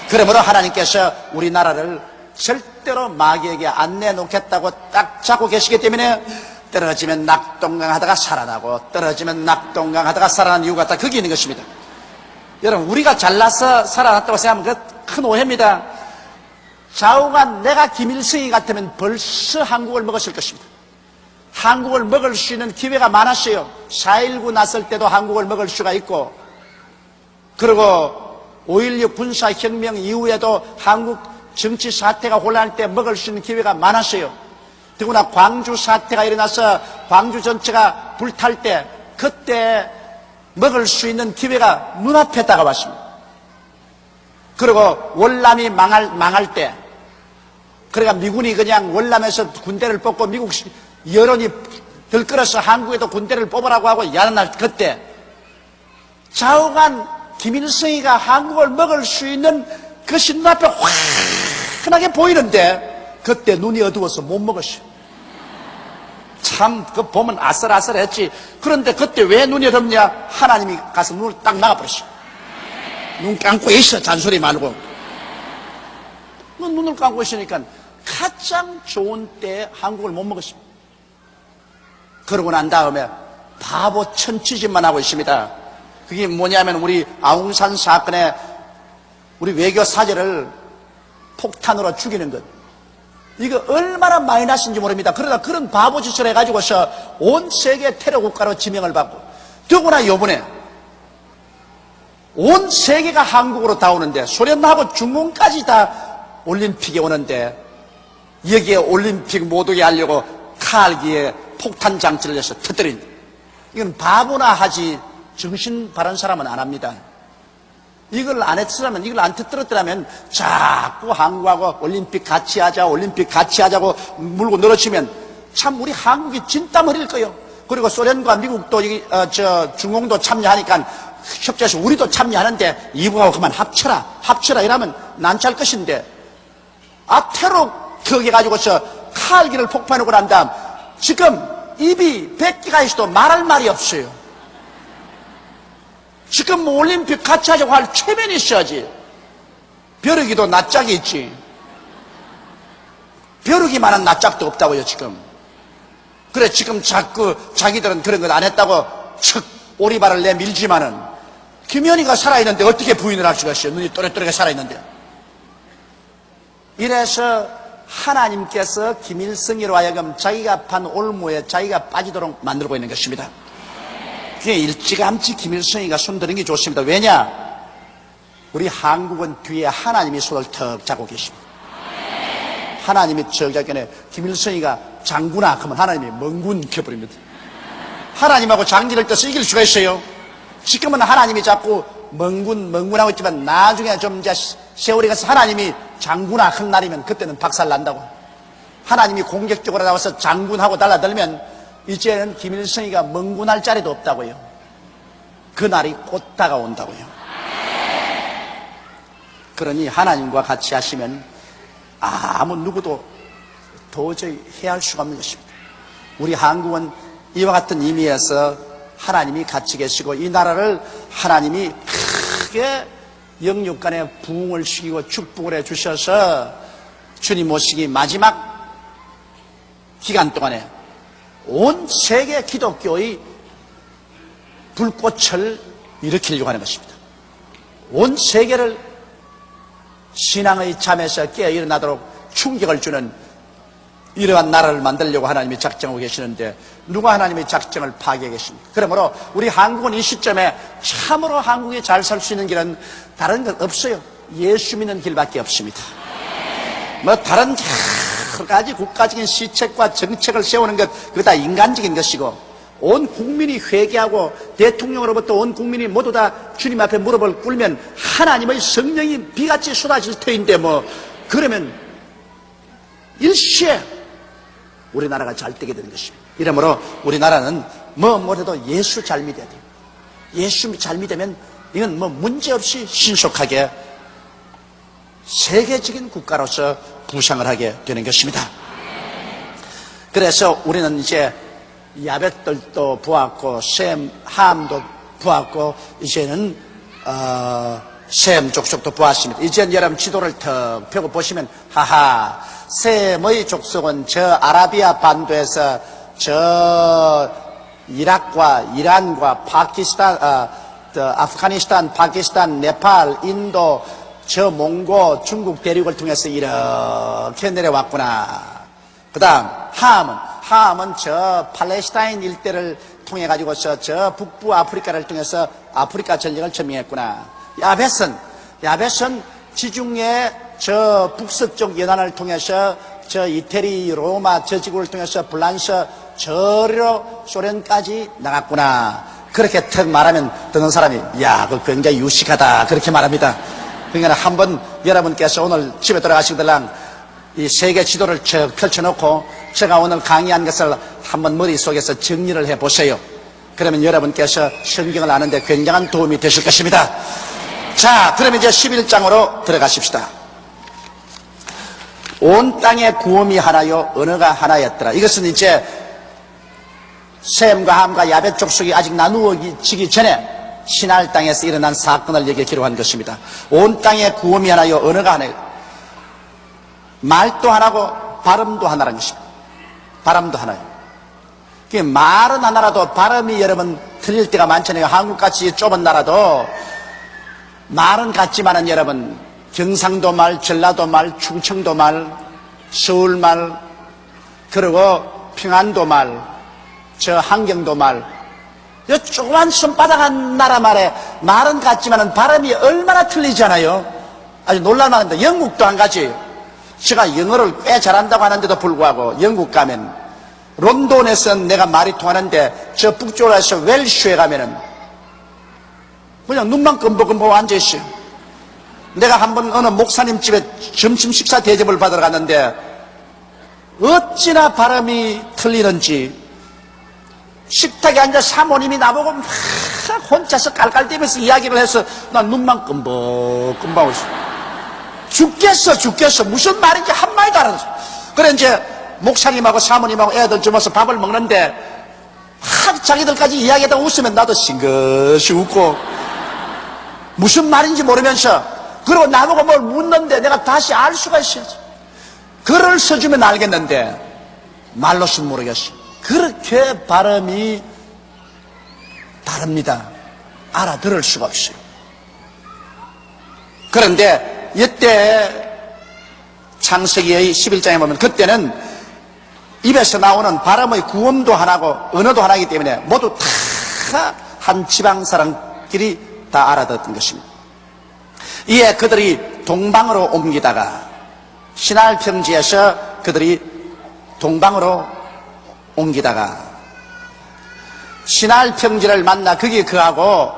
그러므로 하나님께서 우리나라를 절대로 마귀에게 안 내놓겠다고 딱 잡고 계시기 때문에 떨어지면 낙동강하다가 살아나고 떨어지면 낙동강하다가 살아나는 이유가 다 거기 있는 것입니다. 여러분 우리가 잘나서 살아났다고 생각하면 그 큰 오해입니다. 좌우가 내가 김일성이 같으면 벌써 한국을 먹었을 것입니다. 한국을 먹을 수 있는 기회가 많았어요. 4.19 났을 때도 한국을 먹을 수가 있고 그리고 5.16 군사혁명 이후에도 한국 정치 사태가 혼란할 때 먹을 수 있는 기회가 많았어요. 더구나 광주 사태가 일어나서 광주 전체가 불탈 때 그때 먹을 수 있는 기회가 눈앞에 다가왔습니다. 그리고 월남이 망할 때, 그러니까 미군이 그냥 월남에서 군대를 뽑고 미국 여론이 들끓어서 한국에도 군대를 뽑으라고 하고 야단날 그때 좌우간 김일성이가 한국을 먹을 수 있는 그것이 눈앞에 환하게 보이는데 그때 눈이 어두워서 못 먹었어요. 참, 그 보면 아슬아슬했지. 그런데 그때 왜 눈이 어둡냐? 하나님이 가서 눈을 딱 막아버렸어요. 눈 감고 있어, 잔소리 말고. 눈을 감고 있으니까 가장 좋은 때에 한국을 못 먹었습니다. 그러고 난 다음에 바보 천치짓만 하고 있습니다. 그게 뭐냐면 우리 아웅산 사건에 우리 외교 사제를 폭탄으로 죽이는 것. 이거 얼마나 마이너스인지 모릅니다. 그러다 그런 바보 짓을 해가지고서 온 세계 테러 국가로 지명을 받고, 더구나 요번에 온 세계가 한국으로 다 오는데, 소련하고 중국까지 다 올림픽에 오는데, 여기에 올림픽 못 오게 하려고 칼기에 폭탄 장치를 해서 터뜨린, 이건 바보나 하지 정신 바른 사람은 안 합니다. 이걸 안 했으면, 이걸 안 터뜨렸더라면 자꾸 한국하고 올림픽 같이 하자, 올림픽 같이 하자고 물고 늘어치면 참 우리 한국이 진땀 흘릴 거예요. 그리고 소련과 미국도 중공도 참여하니까 협조해서 우리도 참여하는데 이북하고 그만 합쳐라 이러면 난처할 것인데, 테러 터져가지고서 칼기를 폭파해놓고 난 다음 지금 입이 100개가 있어도 말할 말이 없어요. 지금 뭐 올림픽 같이 하자고 할 체면이 있어야지. 벼룩이도 낯짝이 있지. 벼룩이만한 낯짝도 없다고요, 지금. 그래, 지금 자꾸 자기들은 그런 것 안 했다고 척 오리발을 내밀지만은 김연희가 살아있는데 어떻게 부인을 할 수가 있어요? 눈이 또렷또렷하게 살아있는데. 이래서 하나님께서 김일성이로 하여금 자기가 판 올무에 자기가 빠지도록 만들고 있는 것입니다. 그게 일찌감치 김일성이가 손드는 게 좋습니다. 왜냐? 우리 한국은 뒤에 하나님이 손을 턱 잡고 계십니다. 하나님이 저기에 김일성이가 장군아 그러면 하나님이 멍군 켜버립니다. 하나님하고 장기를 떠서 이길 수가 있어요. 지금은 하나님이 자꾸 멍군하고 있지만 나중에 좀 이제 세월이 가서 하나님이 장군아 큰 날이면 그때는 박살 난다고. 하나님이 공격적으로 나와서 장군하고 달라들면 이제는 김일성이가 멍군할 자리도 없다고요. 그 날이 곧 다가온다고요. 그러니 하나님과 같이 하시면 아무 누구도 도저히 해할 수가 없는 것입니다. 우리 한국은 이와 같은 의미에서 하나님이 같이 계시고 이 나라를 하나님이 크게 영육간에 부흥을 시키고 축복을 해 주셔서 주님 오시기 마지막 기간 동안에 온 세계 기독교의 불꽃을 일으키려고 하는 것입니다. 온 세계를 신앙의 잠에서 깨어 일어나도록 충격을 주는 이러한 나라를 만들려고 하나님이 작정하고 계시는데 누가 하나님의 작정을 파괴해 계십니까? 그러므로 우리 한국은 이 시점에 참으로 한국이 잘 살 수 있는 길은 다른 건 없어요. 예수 믿는 길밖에 없습니다. 뭐 다른 여러 가지 국가적인 시책과 정책을 세우는 것 그거 다 인간적인 것이고 온 국민이 회개하고 대통령으로부터 온 국민이 모두 다 주님 앞에 무릎을 꿇으면 하나님의 성령이 비같이 쏟아질 터인데 뭐 그러면 일시에 우리나라가 잘 되게 되는 것입니다. 이러므로 우리나라는 뭐 뭐래도 예수 잘 믿어야 돼요. 예수 잘 믿으면 이건 뭐 문제없이 신속하게 세계적인 국가로서 부상을 하게 되는 것입니다. 그래서 우리는 이제 야벳들도 보았고 셈, 함도 보았고 이제는 셈 족속도 보았습니다. 이제는 여러분 지도를 턱 펴고 보시면 하하 셈의 족속은 저 아라비아 반도에서 저 이락과 이란과 파키스탄, 아프가니스탄, 파키스탄, 네팔, 인도, 저 몽고, 중국 대륙을 통해서 이렇게 내려왔구나. 그 다음 함은 저 팔레스타인 일대를 통해 가지고서 저 북부 아프리카를 통해서 아프리카 전역을 점령했구나. 야벳은 지중해 저 북서쪽 연안을 통해서 저 이태리, 로마, 저 지구를 통해서 불란서, 저리로 소련까지 나갔구나. 그렇게 턱 말하면 듣는 사람이, 야, 그거 굉장히 유식하다. 그렇게 말합니다. 그러니까 한번 여러분께서 오늘 집에 돌아가시더랑 이 세계 지도를 쭉 펼쳐놓고 제가 오늘 강의한 것을 한번 머릿속에서 정리를 해보세요. 그러면 여러분께서 성경을 아는데 굉장한 도움이 되실 것입니다. 자, 그러면 이제 11장으로 들어가십시다. 온 땅의 구원이 하나요, 언어가 하나였더라. 이것은 이제 셈과 함과 야벳 족속이 아직 나누어지기 전에 시날 땅에서 일어난 사건을 여기에 기록한 것입니다. 온 땅의 구원이 하나요, 언어가 하나요. 말도 하나고 발음도 하나라는 것입니다. 발음도 하나예요. 말은 하나라도 발음이 여러분 틀릴 때가 많잖아요. 한국같이 좁은 나라도 말은 같지만은 여러분 경상도 말, 전라도 말, 충청도 말, 서울 말, 그리고 평안도 말, 저 한경도 말, 이 조그만 손바닥 한 나라 말에 말은 같지만은 발음이 얼마나 틀리잖아요. 아주 놀랄만한데 영국도 한 가지예요. 제가 영어를 꽤 잘한다고 하는데도 불구하고 영국 가면 런던에서는 내가 말이 통하는데 저 북쪽으로 해서 웰시에 가면은 그냥 눈만 끔벅끔벅 앉아있어요. 내가 한번 어느 목사님 집에 점심 식사 대접을 받으러 갔는데 어찌나 발음이 틀리는지 식탁에 앉아 사모님이 나보고 막 혼자서 깔깔대면서 이야기를 해서 난 눈만 끔벅끔벅 죽겠어. 무슨 말인지 한마디도 안 하죠. 그래 이제 목사님하고 사모님하고 애들 주면서 밥을 먹는데 자기들까지 이야기하다가 웃으면 나도 싱긋이 웃고 무슨 말인지 모르면서 그리고 나보고 뭘 묻는데 내가 다시 알 수가 있어야지. 글을 써주면 알겠는데 말로는 모르겠어. 그렇게 발음이 다릅니다. 알아들을 수가 없어요. 그런데 이때 창세기의 11장에 보면 그때는 입에서 나오는 발음의 구음도 하나고 언어도 하나이기 때문에 모두 다 한 지방 사람끼리 다 알아듣던 것입니다. 이에 그들이 동방으로 옮기다가 시날 평지에서 그들이 동방으로 옮기다가 시날 평지를 만나 거기 그하고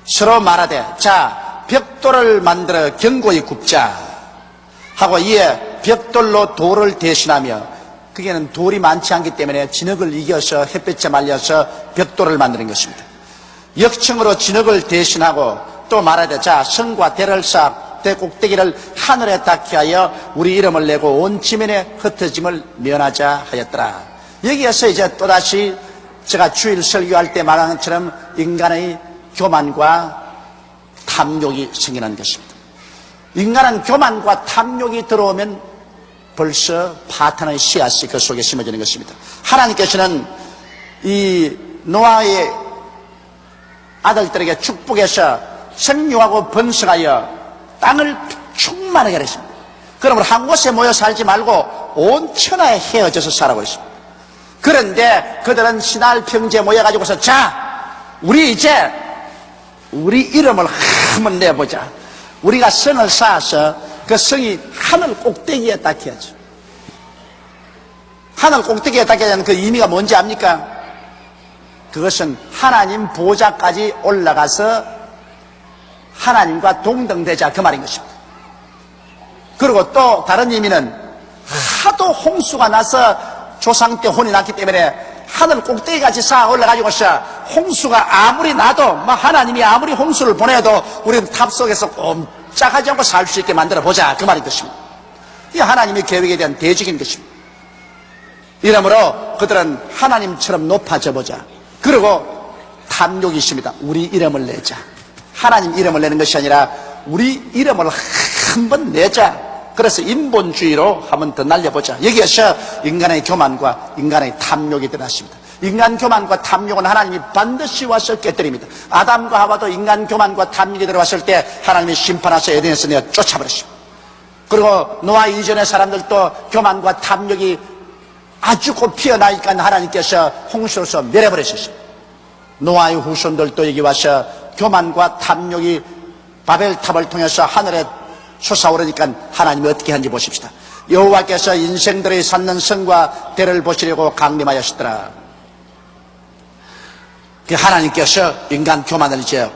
서로 말하되 자 벽돌을 만들어 견고히 굽자 하고 이에 벽돌로 돌을 대신하며 그게는 돌이 많지 않기 때문에 진흙을 이겨서 햇볕에 말려서 벽돌을 만드는 것입니다. 역청으로 진흙을 대신하고 또 말하되 자 성과 대를 쌓아 대 꼭대기를 하늘에 닿게 하여 우리 이름을 내고 온 지면에 흩어짐을 면하자 하였더라. 여기에서 이제 또다시 제가 주일 설교할 때 말하는 것처럼 인간의 교만과 탐욕이 생기는 것입니다. 인간은 교만과 탐욕이 들어오면 벌써 파탄의 씨앗이 그 속에 심어지는 것입니다. 하나님께서는 이 노아의 아들들에게 축복해서 생육하고 번성하여 땅을 충만하게 하셨습니다. 그러므로 한 곳에 모여 살지 말고 온 천하에 헤어져서 살아고 있습니다. 그런데 그들은 시날 평지에 모여가지고서 자 우리 이제 우리 이름을 한번 내보자. 우리가 성을 쌓아서 그 성이 하늘 꼭대기에 닿게하죠. 하늘 꼭대기에 닿게 하는 그 의미가 뭔지 압니까? 그것은 하나님 보좌까지 올라가서 하나님과 동등되자 그 말인 것입니다. 그리고 또 다른 의미는 하도 홍수가 나서 조상 때 혼이 났기 때문에 하늘 꼭대기까지 쌓아 올라가지고서 홍수가 아무리 나도 하나님이 아무리 홍수를 보내도 우리는 탑 속에서 꼼짝하지 않고 살 수 있게 만들어 보자 그 말인 것입니다. 이 하나님의 계획에 대한 대적인 것입니다. 이러므로 그들은 하나님처럼 높아져 보자. 그리고 탐욕이 있습니다. 우리 이름을 내자. 하나님 이름을 내는 것이 아니라 우리 이름을 한번 내자. 그래서 인본주의로 한번 더 날려보자. 여기에서 인간의 교만과 인간의 탐욕이 드러났습니다. 인간 교만과 탐욕은 하나님이 반드시 와서 깨뜨립니다. 아담과 하와도 인간 교만과 탐욕이 들어왔을 때 하나님이 심판하셔 에덴에서 내어 쫓아버렸습니다. 그리고 노아 이전의 사람들도 교만과 탐욕이 아주 곧 피어나니까 하나님께서 홍수로서 멸해버리셨어요. 노아의 후손들도 여기 와서 교만과 탐욕이 바벨탑을 통해서 하늘에 솟아오르니까 하나님이 어떻게 하는지 보십시다. 여호와께서 인생들의 쌓는 성과 대를 보시려고 강림하였더라. 하나님께서 인간 교만을 이제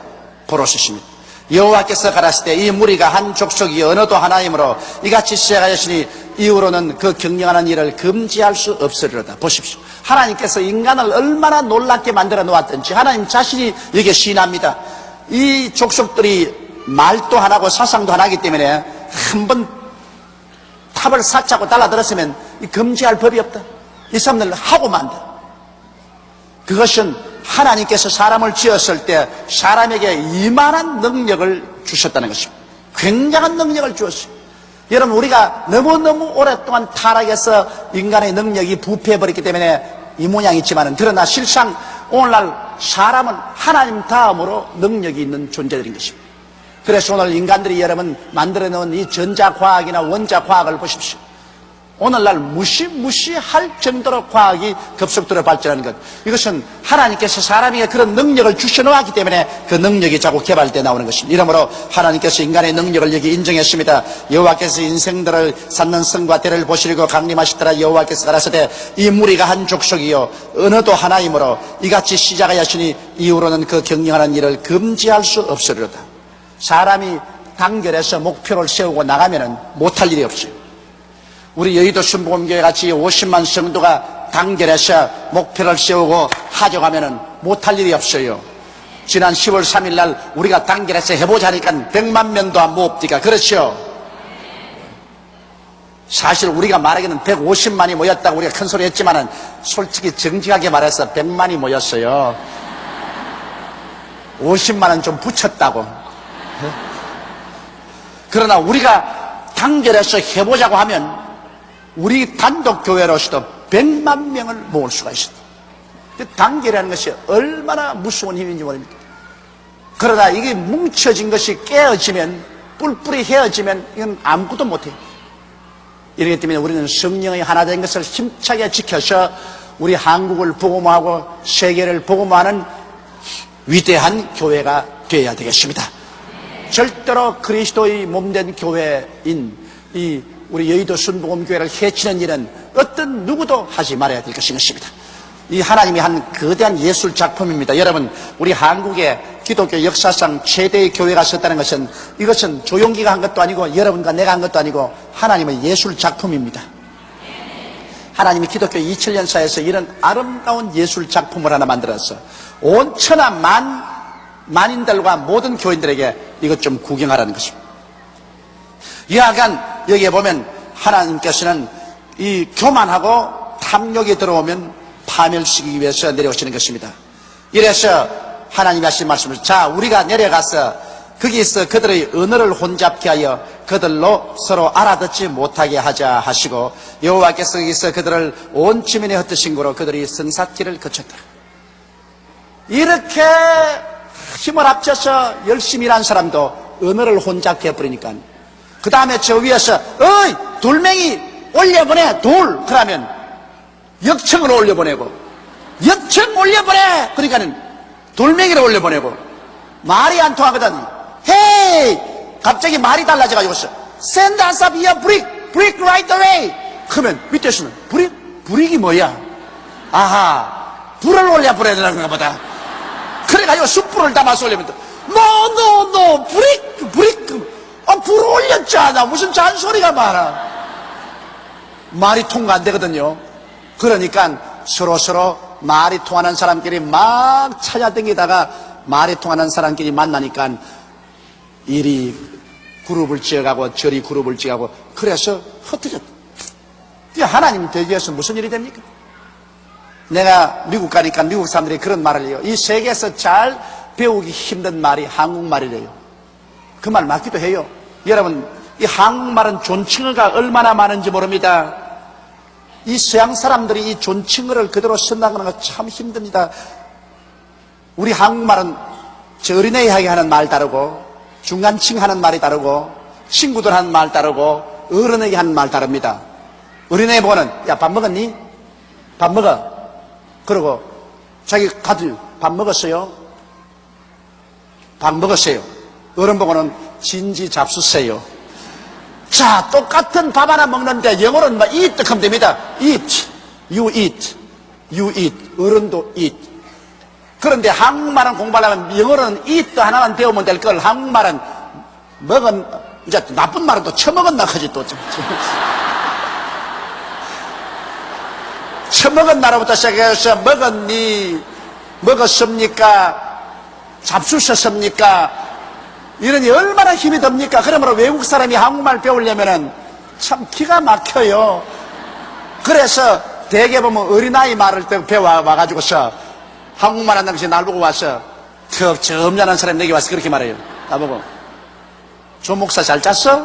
보러주십니다. 여호와께서 가라사대 이 무리가 한 족속이 언어도 하나이므로 이같이 시작하였으니 이후로는 그 경영하는 일을 금지할 수 없으리로다. 보십시오. 하나님께서 인간을 얼마나 놀랍게 만들어 놓았든지 하나님 자신이 여기에 시인합니다. 이 족속들이 말도 안 하고 사상도 안 하기 때문에 한번 탑을 쌓자고 달라들었으면 금지할 법이 없다. 이 사람들 하고 만다. 그것은 하나님께서 사람을 지었을 때 사람에게 이만한 능력을 주셨다는 것입니다. 굉장한 능력을 주었어요. 여러분, 우리가 너무너무 오랫동안 타락해서 인간의 능력이 부패해버렸기 때문에 이 모양이지만은, 그러나 실상 오늘날 사람은 하나님 다음으로 능력이 있는 존재들인 것입니다. 그래서 오늘 인간들이 여러분 만들어 놓은 이 전자과학이나 원자과학을 보십시오. 오늘날 무시할 정도로 과학이 급속도로 발전하는 것, 이것은 하나님께서 사람에게 그런 능력을 주셔놓았기 때문에 그 능력이 자꾸 개발되어 나오는 것입니다. 이러므로 하나님께서 인간의 능력을 여기 인정했습니다. 여호와께서 인생들을 쌓는 성과 대를 보시려고 강림하시더라. 여호와께서 가라사대 이 무리가 한 족속이요 언어도 하나이므로 이같이 시작하였으니 이후로는 그 경영하는 일을 금지할 수 없으리로다. 사람이 단결해서 목표를 세우고 나가면은 못할 일이 없어요. 우리 여의도 순복음교회 같이 50만 성도가 단결해서 목표를 세우고 하져가면은 못할 일이 없어요. 지난 10월 3일 날 우리가 단결해서 해보자 하니까 100만 명도 안 모읍니까? 그렇죠? 사실 우리가 말하기는 150만이 모였다고 우리가 큰 소리 했지만은 솔직히 정직하게 말해서 100만이 모였어요. 50만은 좀 붙였다고. 그러나 우리가 단결해서 해보자고 하면 우리 단독 교회로서도 100만 명을 모을 수가 있습니다. 단결이라는 것이 얼마나 무서운 힘인지 모릅니다. 그러나 이게 뭉쳐진 것이 깨어지면, 뿔뿔이 헤어지면 이건 아무것도 못해요. 이렇기 때문에 우리는 성령의 하나 된 것을 힘차게 지켜서 우리 한국을 복음화하고 세계를 복음화하는 위대한 교회가 되어야 되겠습니다. 절대로 그리스도의 몸된 교회인 이 우리 여의도 순복음교회를 해치는 일은 어떤 누구도 하지 말아야 될 것입니다. 이 하나님이 한 거대한 예술 작품입니다. 여러분, 우리 한국의 기독교 역사상 최대의 교회가 섰다는 것은, 이것은 조용기가 한 것도 아니고 여러분과 내가 한 것도 아니고 하나님의 예술 작품입니다. 하나님이 기독교 2000년사에서 이런 아름다운 예술 작품을 하나 만들어서 온 천하 만인들과 모든 교인들에게 이것 좀 구경하라는 것입니다. 여하간 여기에 보면 하나님께서는 이 교만하고 탐욕이 들어오면 파멸시키기 위해서 내려오시는 것입니다. 이래서 하나님이 하신 말씀을, 자, 우리가 내려가서 거기서 그들의 언어를 혼잡케 하여 그들로 서로 알아듣지 못하게 하자 하시고, 여호와께서 거기서 그들을 온 지면에 흩으신 거로 그들이 성사티를 거쳤다. 이렇게 힘을 합쳐서 열심히 일한 사람도 언어를 혼잡케 해버리니까, 그 다음에 저 위에서 어이 돌멩이 올려보내 돌, 그러면 역청을 올려보내고, 역청 올려보내 그러니까는 돌멩이를 올려보내고, 말이 안 통하거든. 헤이, 갑자기 말이 달라져가지고 send us up here brick right away. 그러면 밑에서는 브릭이 뭐야? 아하, 불을 올려보내야 되는 건가 보다. 그래가지고 숯불을 담아서 올리면 no 브릭 불을 올렸잖아. 무슨 잔소리가 많아. 말이 통과 안 되거든요. 그러니까 서로 말이 통하는 사람끼리 막 찾아다니다가 말이 통하는 사람끼리 만나니까 이리 그룹을 지어가고 저리 그룹을 지어가고, 그래서 흩어졌다. 하나님 되기 위해서 무슨 일이 됩니까? 내가 미국 가니까 미국 사람들이 그런 말을 해요. 이 세계에서 잘 배우기 힘든 말이 한국말이래요. 그 말 맞기도 해요. 여러분, 이 한국말은 존칭어가 얼마나 많은지 모릅니다. 이 서양 사람들이 이 존칭어를 그대로 쓴다는 건 참 힘듭니다. 우리 한국말은 저 어린애 이야기 하는 말 다르고, 중간층 하는 말이 다르고, 친구들 하는 말 다르고, 어른에게 하는 말 다릅니다. 어린애 보고는 야, 밥 먹었니? 밥 먹어. 그러고 자기 가들 밥 먹었어요? 밥 먹었어요. 어른 보고는 진지 잡수세요. 자, 똑같은 밥 하나 먹는데 영어로는 막 eat 하면 됩니다. eat, you eat, you eat, 어른도 eat. 그런데 한국말은 공부하려면 영어로는 eat 하나만 배우면 될 걸 한국말은 먹은, 이제 나쁜 말은 또 처먹었나 하지 또. 처먹은 나라부터 시작해서 먹었니, 먹었습니까, 잡수셨습니까, 이러니 얼마나 힘이 듭니까? 그러므로 외국 사람이 한국말 배우려면은 참 기가 막혀요. 그래서 대개 보면 어린아이 말을 배워와가지고서 한국말 한다는 것이 날 보고 와서 턱 점잖은 사람이 내게 와서 그렇게 말해요. 나보고, 조 목사 잘 잤어?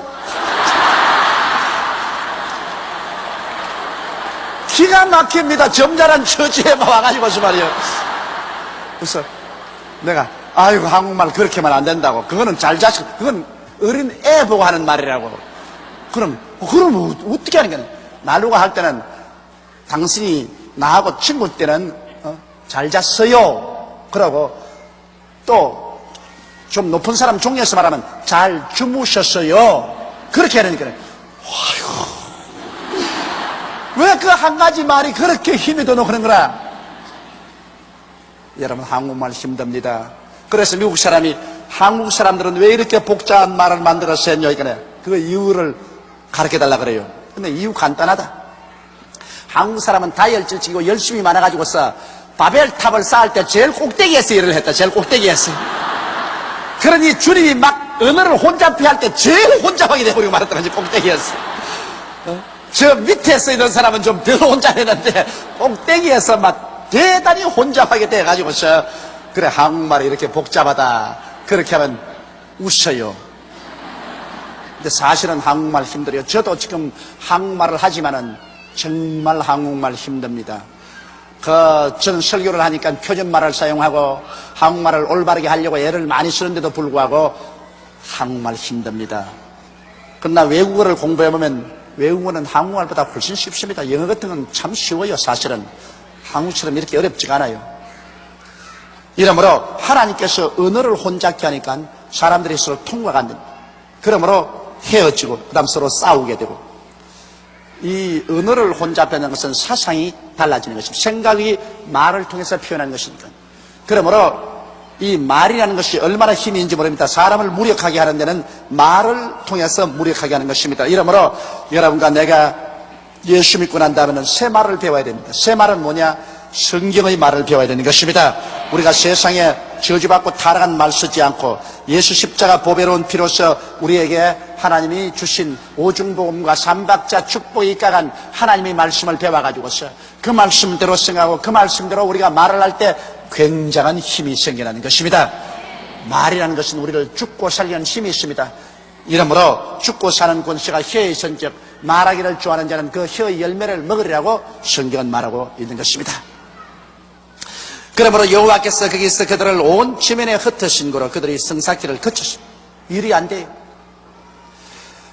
기가 막힙니다. 점잖은 처지에 와가지고서 말이에요. 그래서 내가, 아이고, 한국말 그렇게 말 안 된다고. 그거는 잘 잤어. 그건 어린 애 보고 하는 말이라고. 그럼 어떻게 하는 거냐? 나루가 할 때는 당신이 나하고 친구 때는 잘 잤어요. 그러고 또 좀 높은 사람 종류에서 말하면 잘 주무셨어요. 그렇게 하니까 아이고, 왜 그 한 가지 말이 그렇게 힘이 더 그런 거라? 여러분, 한국말 힘듭니다. 그래서 미국 사람이 한국 사람들은 왜 이렇게 복잡한 말을 만들어서 했냐, 그 이유를 가르쳐달라 그래요. 근데 이유 간단하다. 한국 사람은 다이어트를 치고 열심히 많아가지고서 바벨탑을 쌓을 때 제일 꼭대기에서 일을 했다. 제일 꼭대기에서. 그러니 주님이 막 언어를 혼잡히 할 때 제일 혼잡하게 돼버리고 말았던 거지. 꼭대기에서. 저 밑에서 있는 사람은 좀 덜 혼잡했는데 꼭대기에서 막 대단히 혼잡하게 돼가지고서 그래, 한국말이 이렇게 복잡하다. 그렇게 하면 웃어요. 근데 사실은 한국말 힘들어요. 저도 지금 한국말을 하지만은 정말 한국말 힘듭니다. 저는 설교를 하니까 표준말을 사용하고 한국말을 올바르게 하려고 애를 많이 쓰는데도 불구하고 한국말 힘듭니다. 그러나 외국어를 공부해보면 외국어는 한국말보다 훨씬 쉽습니다. 영어 같은 건 참 쉬워요. 사실은 한국처럼 이렇게 어렵지가 않아요. 이러므로 하나님께서 언어를 혼잡게 하니까 사람들이 서로 통과가 안 됩니다. 그러므로 헤어지고 그 다음 서로 싸우게 되고, 이 언어를 혼잡하는 것은 사상이 달라지는 것입니다. 생각이 말을 통해서 표현하는 것이니까. 그러므로 이 말이라는 것이 얼마나 힘이 있는지 모릅니다. 사람을 무력하게 하는 데는 말을 통해서 무력하게 하는 것입니다. 이러므로 여러분과 내가 예수 믿고 난 다음에는 새 말을 배워야 됩니다. 새 말은 뭐냐? 성경의 말을 배워야 되는 것입니다. 우리가 세상에 저주받고 타락한 말 쓰지 않고 예수 십자가 보배로운 피로서 우리에게 하나님이 주신 오중복음과 삼박자 축복이 가간 하나님의 말씀을 배워가지고서 그 말씀대로 생각하고 그 말씀대로 우리가 말을 할 때 굉장한 힘이 생겨나는 것입니다. 말이라는 것은 우리를 죽고 살리는 힘이 있습니다. 이러므로 죽고 사는 권세가 혀에 있은즉 말하기를 좋아하는 자는 그 혀의 열매를 먹으리라고 성경은 말하고 있는 것입니다. 그러므로 여호와께서 거기서 그들을 온 지면에 흩으신 거로 그들이 성사길을 거쳤습니다. 일이 안 돼요.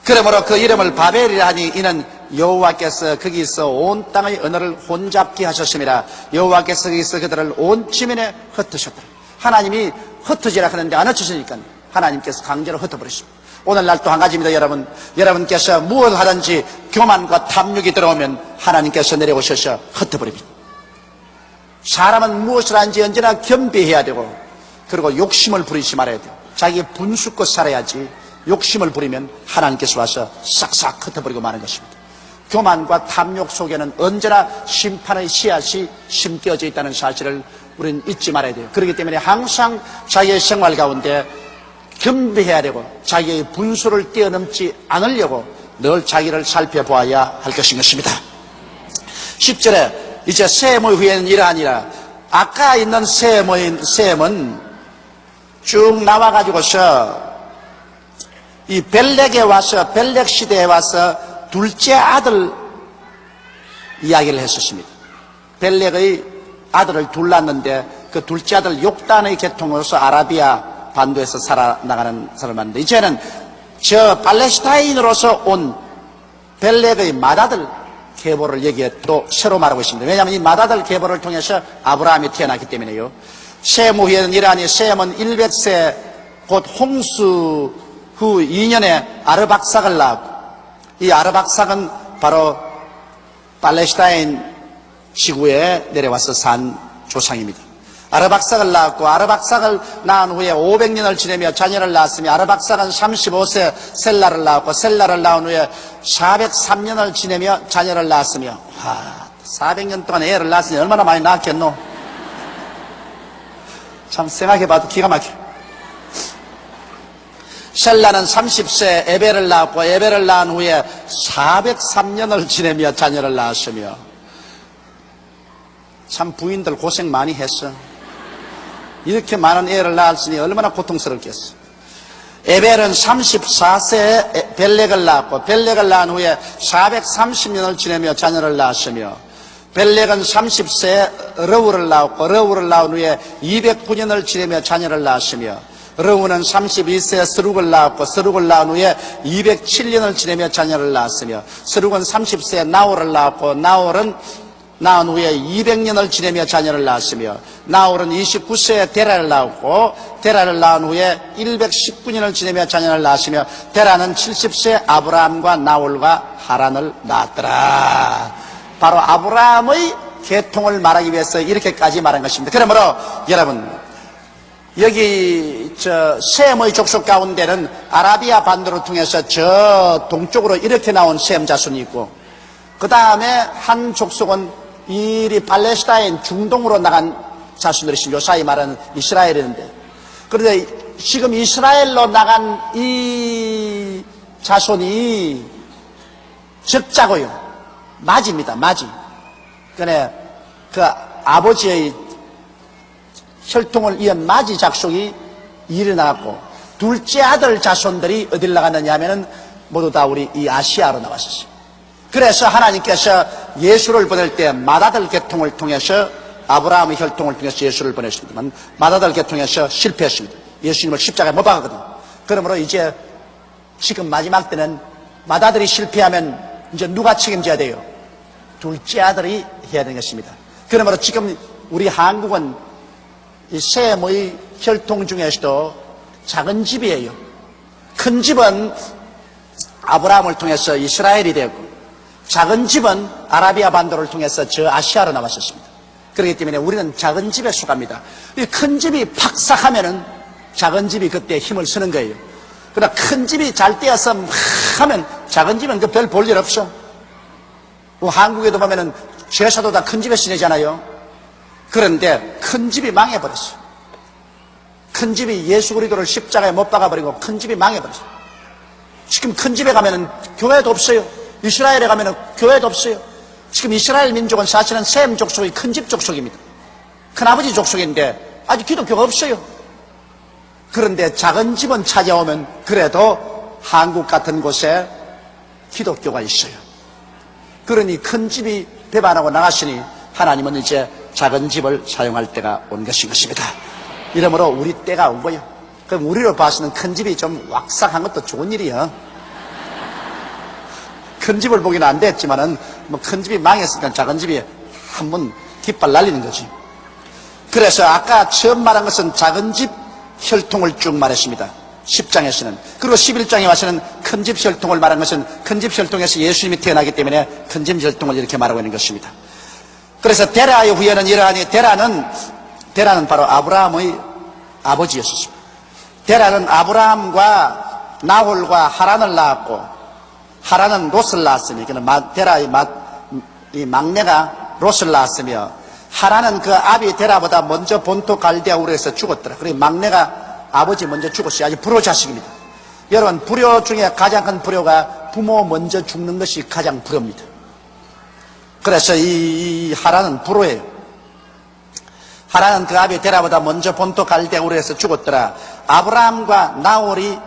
그러므로 그 이름을 바벨이라 하니 이는 여호와께서 거기서 온 땅의 언어를 혼잡게 하셨습니다. 여호와께서 거기서 그들을 온 지면에 흩으셨다. 하나님이 흩어지라 하는데 안 흩어지니까 하나님께서 강제로 흩어버렸습니다. 오늘날 또 한 가지입니다. 여러분께서 무엇을 하든지 교만과 탐욕이 들어오면 하나님께서 내려오셔서 흩어버립니다. 사람은 무엇을 하는지 언제나 겸비해야 되고, 그리고 욕심을 부리지 말아야 돼요. 자기 분수껏 살아야지 욕심을 부리면 하나님께서 와서 싹싹 흩어버리고 마는 것입니다. 교만과 탐욕 속에는 언제나 심판의 씨앗이 심겨져 있다는 사실을 우리는 잊지 말아야 돼요. 그렇기 때문에 항상 자기의 생활 가운데 겸비해야 되고 자기의 분수를 뛰어넘지 않으려고 늘 자기를 살펴보아야 할 것입니다. 10절에 이제 셈의 후에는 이러하니라. 아까 있는 셈은 쭉 나와가지고서 이 벨렉에 와서, 벨렉 시대에 와서 둘째 아들 이야기를 했었습니다. 벨렉의 아들을 둘 낳았는데 그 둘째 아들 욕단의 계통으로서 아라비아 반도에서 살아나가는 사람인데, 이제는 저 팔레스타인으로서 온 벨렉의 맏아들 계보를 여기에 또 새로 말하고 있습니다. 왜냐하면 이 맏아들 계보를 통해서 아브라함이 태어났기 때문에요. 셈 후에는 이러하니 셈은 100세 곧 홍수 후 2년에 아르박삭을 낳았고 이 아르박삭은 바로 팔레스타인 지구에 내려와서 산 조상입니다. 아르박삭을 낳았고, 아르박삭을 낳은 후에 500년을 지내며 자녀를 낳았으며, 아르박삭은 35세 셀라를 낳았고, 셀라를 낳은 후에 403년을 지내며 자녀를 낳았으며, 400년 동안 애를 낳았으니 얼마나 많이 낳았겠노? 참 생각해봐도 기가 막혀. 셀라는 30세 에벨을 낳았고, 에벨을 낳은 후에 403년을 지내며 자녀를 낳았으며, 참 부인들 고생 많이 했어. 이렇게 많은 애를 낳았으니 얼마나 고통스럽겠어. 에벨은 34세에 벨렉을 낳았고, 벨렉을 낳은 후에 430년을 지내며 자녀를 낳았으며, 벨렉은 30세에 러우를 낳았고, 러우를 낳은 후에 209년을 지내며 자녀를 낳았으며, 러우는 32세에 스룩을 낳았고, 스룩을 낳은 후에 207년을 지내며 자녀를 낳았으며, 스룩은 30세에 나홀을 낳았고, 나홀은 낳은 후에 200년을 지내며 자녀를 낳았으며, 나홀은 29세에 데라를 낳았고, 데라를 낳은 후에 119년을 지내며 자녀를 낳았으며, 데라는 70세에 아브라함과 나홀과 하란을 낳았더라. 바로 아브라함의 계통을 말하기 위해서 이렇게까지 말한 것입니다. 그러므로 여러분, 여기 셈의 족속 가운데는 아라비아 반도를 통해서 저 동쪽으로 이렇게 나온 셈 자손이 있고, 그 다음에 한 족속은 이리 팔레스타인 중동으로 나간 자손들이 요사이 말하는 이스라엘이었는데, 그런데 지금 이스라엘로 나간 이 자손이 적자고요. 마지입니다. 마지. 그러니까 그 아버지의 혈통을 이은 마지 작속이 일어나고, 둘째 아들 자손들이 어딜 나갔느냐 하면은 모두 다 우리 이 아시아로 나왔었어요. 그래서 하나님께서 예수를 보낼 때 맏아들 계통을 통해서, 아브라함의 혈통을 통해서 예수를 보냈습니다만 맏아들 계통에서 실패했습니다. 예수님을 십자가에 못 박았거든요. 그러므로 이제 지금 마지막 때는 맏아들이 실패하면 이제 누가 책임져야 돼요? 둘째 아들이 해야 되는 것입니다. 그러므로 지금 우리 한국은 이 셈의 혈통 중에서도 작은 집이에요. 큰 집은 아브라함을 통해서 이스라엘이 되었고, 작은 집은 아라비아 반도를 통해서 저 아시아로 나왔었습니다. 그렇기 때문에 우리는 작은 집에 속합니다. 큰 집이 팍삭하면은 작은 집이 그때 힘을 쓰는 거예요. 그러나 큰 집이 잘 떼어서 막 하면 작은 집은 그 별 볼 일 없어. 한국에도 보면은 제사도 다 큰 집에 지내잖아요. 그런데 큰 집이 망해버렸어. 큰 집이 예수 그리스도를 십자가에 못 박아버리고 큰 집이 망해버렸어. 지금 큰 집에 가면은 교회도 없어요. 이스라엘에 가면은 교회도 없어요. 지금 이스라엘 민족은 사실은 셈 족속이 큰 집 족속입니다. 큰아버지 족속인데 아직 기독교가 없어요. 그런데 작은 집은 찾아오면 그래도 한국 같은 곳에 기독교가 있어요. 그러니 큰 집이 배반하고 나갔으니 하나님은 이제 작은 집을 사용할 때가 온 것입니다. 이러므로 우리 때가 온 거예요. 그럼 우리로 봐서는 큰 집이 좀 왁삭한 것도 좋은 일이에요. 큰 집을 보기는 안 됐지만은 뭐 큰 집이 망했으니까 작은 집이 한번 깃발 날리는 거지. 그래서 아까 처음 말한 것은 작은 집 혈통을 쭉 말했습니다. 10장에서는. 그리고 11장에 와서는 큰 집 혈통을 말한 것은 큰 집 혈통에서 예수님이 태어나기 때문에 큰 집 혈통을 이렇게 말하고 있는 것입니다. 그래서 데라의 후예는 이러하니, 데라는 바로 아브라함의 아버지였습니다. 데라는 아브라함과 나홀과 하란을 낳았고, 하란은 롯을 낳았으며, 데라의 막내가 롯을 낳았으며, 하란은 그 아비 데라보다 먼저 본토 갈대아 우르에서 죽었더라. 그리고 막내가 아버지 먼저 죽었어요. 아주 불효 자식입니다. 여러분, 불효 중에 가장 큰 불효가 부모 먼저 죽는 것이 가장 불효입니다. 그래서 이 하란은 불효예요. 하란은 그 아비 데라보다 먼저 본토 갈대아 우르에서 죽었더라. 아브라함과 나홀이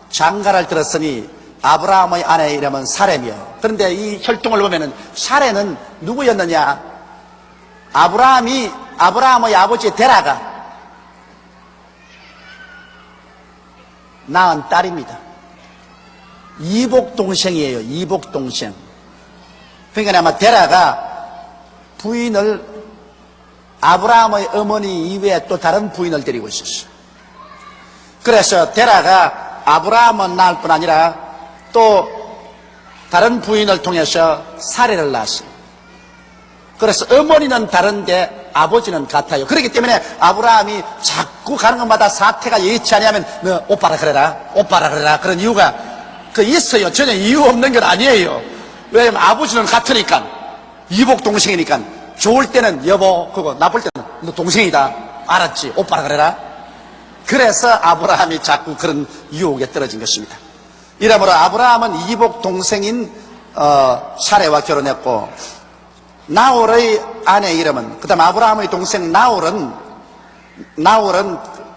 장가를 들었으니 아브라함의 아내 이름은 사레며. 그런데 이 혈통을 보면은 사레는 누구였느냐? 아브라함의 아버지 데라가 낳은 딸입니다. 이복 동생이에요. 이복 동생. 그러니까 아마 데라가 부인을, 아브라함의 어머니 이외에 또 다른 부인을 데리고 있었어요. 그래서 데라가 아브라함은 낳을 뿐 아니라 또 다른 부인을 통해서 사례를 낳았어요. 그래서 어머니는 다른데 아버지는 같아요. 그렇기 때문에 아브라함이 자꾸 가는 것마다 사태가 여의치 않으면 너 오빠라 그래라, 오빠라 그래라, 그런 이유가 있어요. 전혀 이유 없는 건 아니에요. 왜냐면 아버지는 같으니까, 이복 동생이니까. 좋을 때는 여보 그거, 나쁠 때는 너 동생이다, 알았지, 오빠라 그래라. 그래서 아브라함이 자꾸 그런 유혹에 떨어진 것입니다. 이러므로 아브라함은 이복 동생인 사레와 결혼했고, 나홀의 아내 이름은, 그 다음 아브라함의 동생 나홀은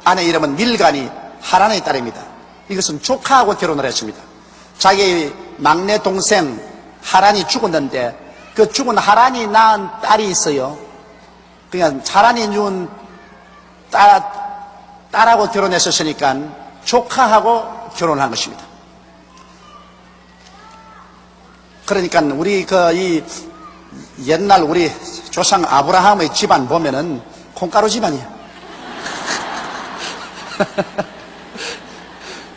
아내 이름은 밀간이 하란의 딸입니다. 이것은 조카하고 결혼을 했습니다. 자기 막내 동생 하란이 죽었는데 그 죽은 하란이 낳은 딸이 있어요. 그냥 하란이 낳은 딸하고 결혼했었으니까 조카하고 결혼한 것입니다. 그러니까 우리 옛날 우리 조상 아브라함의 집안 보면은 콩가루 집안이야.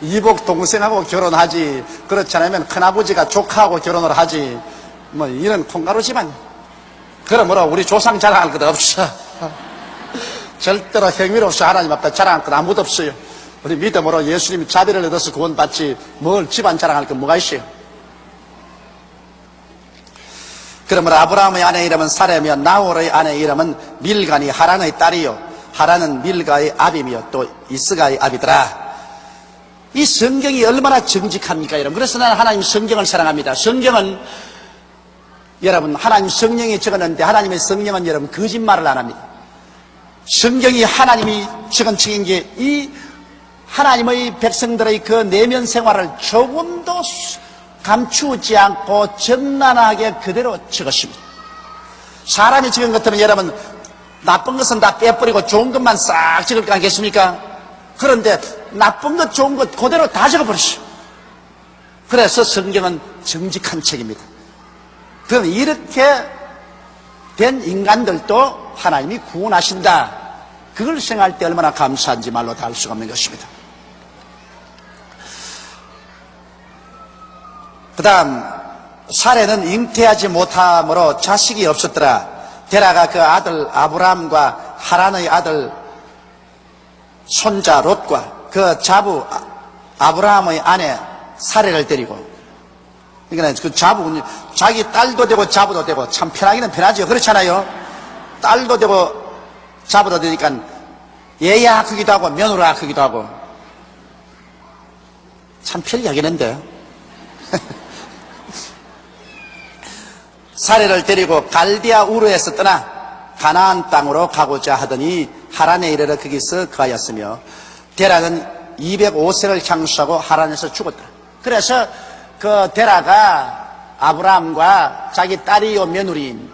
이복 동생하고 결혼하지, 그렇지 않으면 큰아버지가 조카하고 결혼을 하지, 뭐 이런 콩가루 집안이야. 그러므로 우리 조상 자랑할 것 없어. 절대로 행위로서 하나님 앞에 자랑할 것 아무도 없어요. 우리 믿음으로 예수님이 자비를 얻어서 구원받지 뭘 집안 자랑할 게 뭐가 있어요. 그러므로 아브라함의 아내 이름은 사레며 나홀의 아내 이름은 밀간이 하란의 딸이요, 하란은 밀가의 아비며 또 이스가의 아비더라. 이 성경이 얼마나 정직합니까, 여러분. 그래서 나는 하나님 성경을 사랑합니다. 성경은 여러분, 하나님 성령이 적었는데 하나님의 성령은 여러분 거짓말을 안 합니다. 성경이 하나님이 적은 책인 게 이 하나님의 백성들의 그 내면 생활을 조금도 감추지 않고 적나라하게 그대로 적었습니다. 사람이 적은 것들은 여러분 나쁜 것은 다 빼버리고 좋은 것만 싹 적을 거 아니겠습니까? 그런데 나쁜 것 좋은 것 그대로 다 적어버렸어요. 그래서 성경은 정직한 책입니다. 그럼 이렇게 된 인간들도 하나님이 구원하신다, 그걸 생각할 때 얼마나 감사한지 말로 다 할 수가 없는 것입니다. 그 다음 사레는 잉태하지 못함으로 자식이 없었더라. 데라가 그 아들 아브람과 하란의 아들 손자 롯과 그 자부 아브라함의 아내 사레를 데리고, 그러니까 그 자부, 자기 딸도 되고 자부도 되고, 참 편하기는 편하죠. 그렇잖아요. 딸도 되고 자부도 되니까 얘야 크기도 하고 며느라 크기도 하고 참 편리하겠는데. 사레를 데리고 갈디아 우르에서 떠나 가나안 땅으로 가고자 하더니 하란에 이르러 거기서 거하였으며, 데라는 205세를 향수하고 하란에서 죽었더라. 그래서 그 데라가 아브라함과 자기 딸이요 며느리인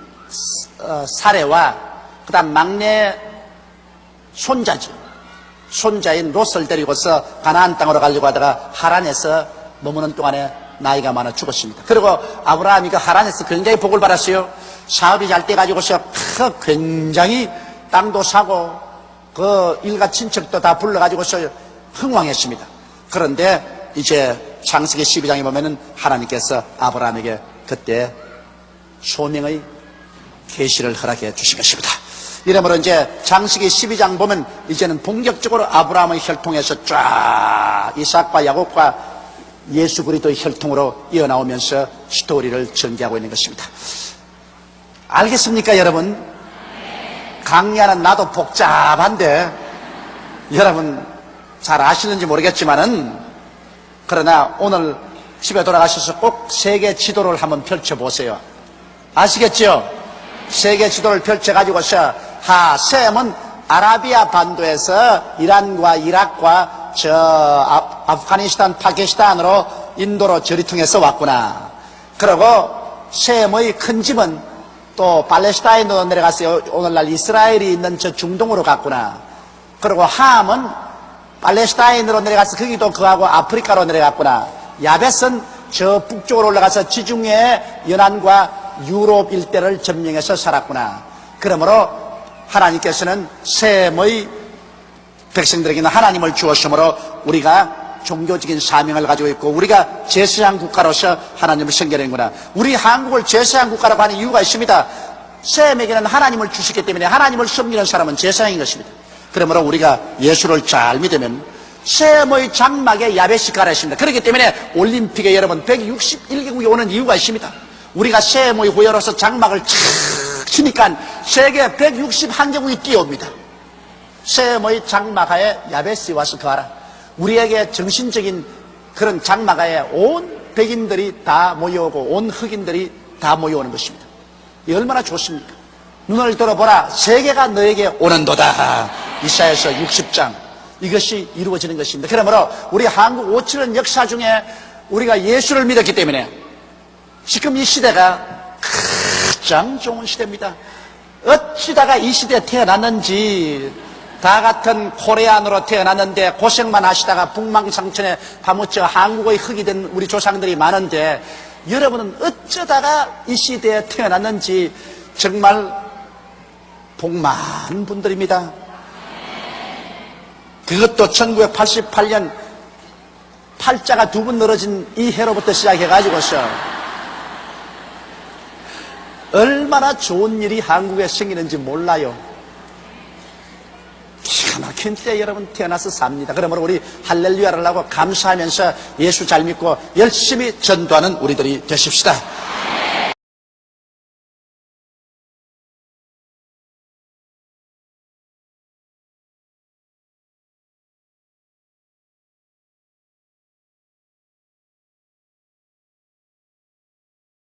사레와 그 다음 막내 손자죠, 손자인 롯을 데리고서 가나안 땅으로 가려고 하다가 하란에서 머무는 동안에 나이가 많아 죽었습니다. 그리고 아브라함이 그 하란에서 굉장히 복을 받았어요. 사업이 잘 돼가지고서 굉장히 땅도 사고 그 일가 친척도 다 불러가지고서 흥왕했습니다. 그런데 이제 창세기 12장에 보면은 하나님께서 아브라함에게 그때 소명의 계시를 허락해 주신 것입니다. 이러므로 이제 창세기 12장 보면 이제는 본격적으로 아브라함의 혈통에서 쫙 이삭과 야곱과 예수 그리스도의 혈통으로 이어나오면서 스토리를 전개하고 있는 것입니다. 알겠습니까, 여러분? 강의하는 나도 복잡한데 여러분 잘 아시는지 모르겠지만은, 그러나 오늘 집에 돌아가셔서 꼭 세계 지도를 한번 펼쳐보세요. 아시겠죠? 세계 지도를 펼쳐가지고서 셈은 아라비아 반도에서 이란과 이락과 아프가니스탄, 파키스탄으로 인도로 저리 통해서 왔구나. 그리고 셈의 큰 집은 또 팔레스타인으로 내려갔어요. 오늘날 이스라엘이 있는 저 중동으로 갔구나. 그리고 함은 팔레스타인으로 내려가서 거기도 그하고 아프리카로 내려갔구나. 야벳은 저 북쪽으로 올라가서 지중해 연안과 유럽 일대를 점령해서 살았구나. 그러므로 하나님께서는 셈의 백성들에게는 하나님을 주었으므로 우리가 종교적인 사명을 가지고 있고 우리가 제사장 국가로서 하나님을 섬기는구나. 우리 한국을 제사장 국가라고 하는 이유가 있습니다. 셈에게는 하나님을 주시기 때문에 하나님을 섬기는 사람은 제사장인 것입니다. 그러므로 우리가 예수를 잘 믿으면 셈의 장막에 야벳이 가라 했습니다. 그렇기 때문에 올림픽에 여러분 161개국이 오는 이유가 있습니다. 우리가 셈의 후예로서 장막을 착 치니까 세계 161개국이 뛰어옵니다. 셈의 장막하에 야벳이 와서 가라. 우리에게 정신적인 그런 장막하에 온 백인들이 다 모여오고 온 흑인들이 다 모여오는 것입니다. 이 얼마나 좋습니까? 눈을 들어보라. 세계가 너에게 오는도다. 이사야서 60장. 이것이 이루어지는 것입니다. 그러므로 우리 한국 5천년 역사 중에 우리가 예수를 믿었기 때문에 지금 이 시대가 가장 좋은 시대입니다. 어찌다가 이 시대에 태어났는지 다 같은 코레안으로 태어났는데 고생만 하시다가 북망상천에 파묻혀 한국의 흙이 된 우리 조상들이 많은데 여러분은 어쩌다가 이 시대에 태어났는지 정말 복 많은 분들입니다. 그것도 1988년 팔자가 두 번 늘어진 이 해로부터 시작해가지고서 얼마나 좋은 일이 한국에 생기는지 몰라요. 기가 막힌 때 여러분 태어나서 삽니다. 그러므로 우리 할렐루야를 하고 감사하면서 예수 잘 믿고 열심히 전도하는 우리들이 되십시다.